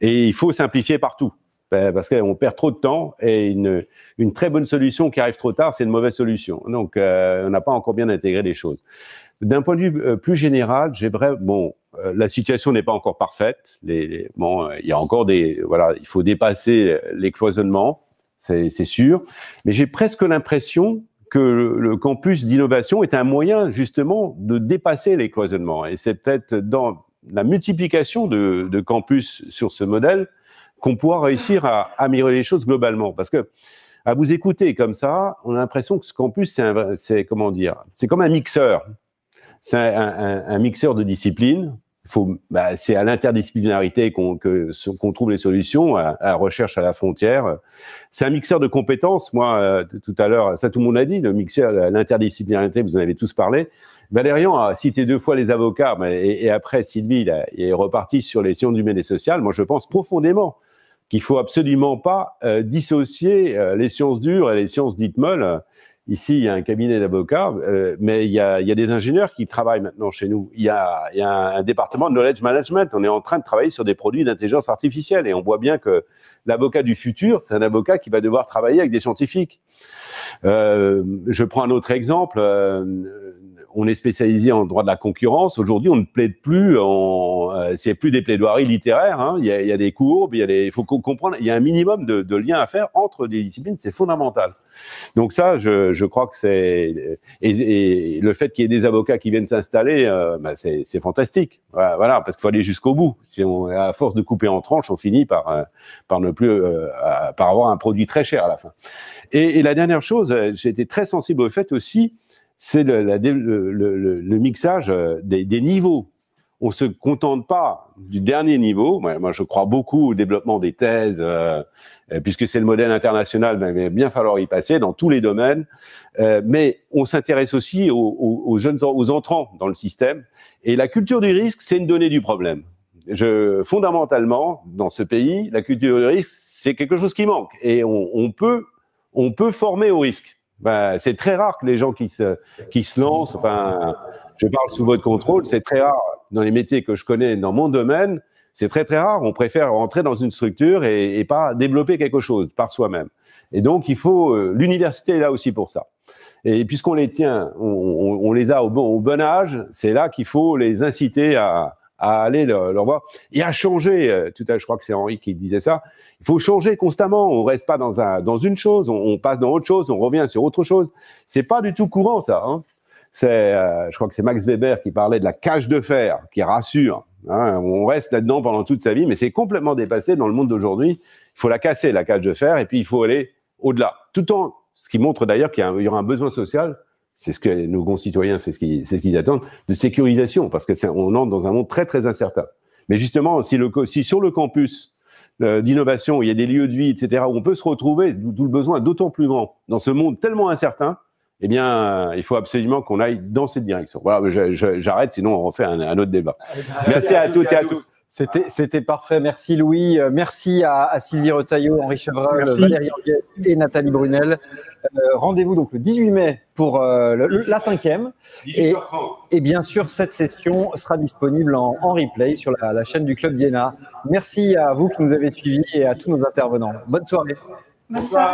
Et il faut simplifier partout parce qu'on perd trop de temps et une très bonne solution qui arrive trop tard, c'est une mauvaise solution. Donc, on n'a pas encore bien intégré les choses. D'un point de vue plus général, la situation n'est pas encore parfaite. Il y a encore il faut dépasser les cloisonnements, c'est sûr. Mais j'ai presque l'impression que le campus d'innovation est un moyen justement de dépasser les cloisonnements. Et c'est peut-être dans la multiplication de campus sur ce modèle qu'on pourra réussir à améliorer les choses globalement. Parce que à vous écouter comme ça, on a l'impression que ce campus, c'est comme un mixeur. C'est un mixeur de disciplines. C'est à l'interdisciplinarité qu'on trouve les solutions, à la recherche à la frontière. C'est un mixeur de compétences. Moi, tout à l'heure, ça tout le monde a dit, le mixeur, l'interdisciplinarité, vous en avez tous parlé. Valérian a cité 2 fois les avocats, et après Sylvie, il est reparti sur les sciences humaines et sociales. Moi, je pense profondément qu'il faut absolument pas dissocier les sciences dures et les sciences dites molles. Ici, il y a un cabinet d'avocats, mais il y a des ingénieurs qui travaillent maintenant chez nous. Il y a un département de knowledge management. On est en train de travailler sur des produits d'intelligence artificielle et on voit bien que l'avocat du futur, c'est un avocat qui va devoir travailler avec des scientifiques. Je prends un autre exemple. On est spécialisé en droit de la concurrence. Aujourd'hui, on ne plaide plus c'est plus des plaidoiries littéraires. Hein. Il y a des courbes, il faut comprendre. Il y a un minimum de liens à faire entre les disciplines. C'est fondamental. Donc ça, je crois que c'est et le fait qu'il y ait des avocats qui viennent s'installer, c'est fantastique. Voilà, parce qu'il faut aller jusqu'au bout. Si à force de couper en tranches, on finit par ne plus par avoir un produit très cher à la fin. Et la dernière chose, j'ai été très sensible au fait aussi. C'est le mixage des niveaux. On ne se contente pas du dernier niveau. Moi, je crois beaucoup au développement des thèses, puisque c'est le modèle international, il va bien falloir y passer dans tous les domaines. Mais on s'intéresse aussi aux entrants dans le système. Et la culture du risque, c'est une donnée du problème. Fondamentalement, dans ce pays, la culture du risque, c'est quelque chose qui manque. Et on peut former au risque. C'est très rare que les gens qui se lancent, je parle sous votre contrôle, c'est très rare dans les métiers que je connais dans mon domaine, c'est très très rare, on préfère rentrer dans une structure et pas développer quelque chose par soi-même. Et donc l'université est là aussi pour ça. Et puisqu'on les tient, on les a au bon âge, c'est là qu'il faut les inciter à aller leur voir et à changer. Tout à l'heure, je crois que c'est Henri qui disait ça. Il faut changer constamment. On reste pas dans une chose, on passe dans autre chose, on revient sur autre chose. C'est pas du tout courant, ça. Hein. Je crois que c'est Max Weber qui parlait de la cage de fer, qui rassure. Hein. On reste là-dedans pendant toute sa vie, mais c'est complètement dépassé dans le monde d'aujourd'hui. Il faut la casser, la cage de fer, et puis il faut aller au-delà. Ce qui montre d'ailleurs qu'il y aura un besoin social. C'est ce que nos concitoyens, c'est ce qu'ils attendent, de sécurisation, parce que on entre dans un monde très, très incertain. Mais justement, si sur le campus d'innovation, il y a des lieux de vie, etc., où on peut se retrouver, d'où le besoin d'autant plus grand, dans ce monde tellement incertain, eh bien, il faut absolument qu'on aille dans cette direction. Voilà, j'arrête, sinon on refait un autre débat. Merci à toutes et à tous. C'était parfait. Merci Louis. Merci à Sylvie Retailleau, Henri Chevreul, Valérie Anguet et Nathalie Brunel. Rendez-vous donc le 18 mai pour la 5e. Et bien sûr, cette session sera disponible en replay sur la chaîne du Club d'Iéna. Merci à vous qui nous avez suivis et à tous nos intervenants. Bonne soirée. Bonne soirée.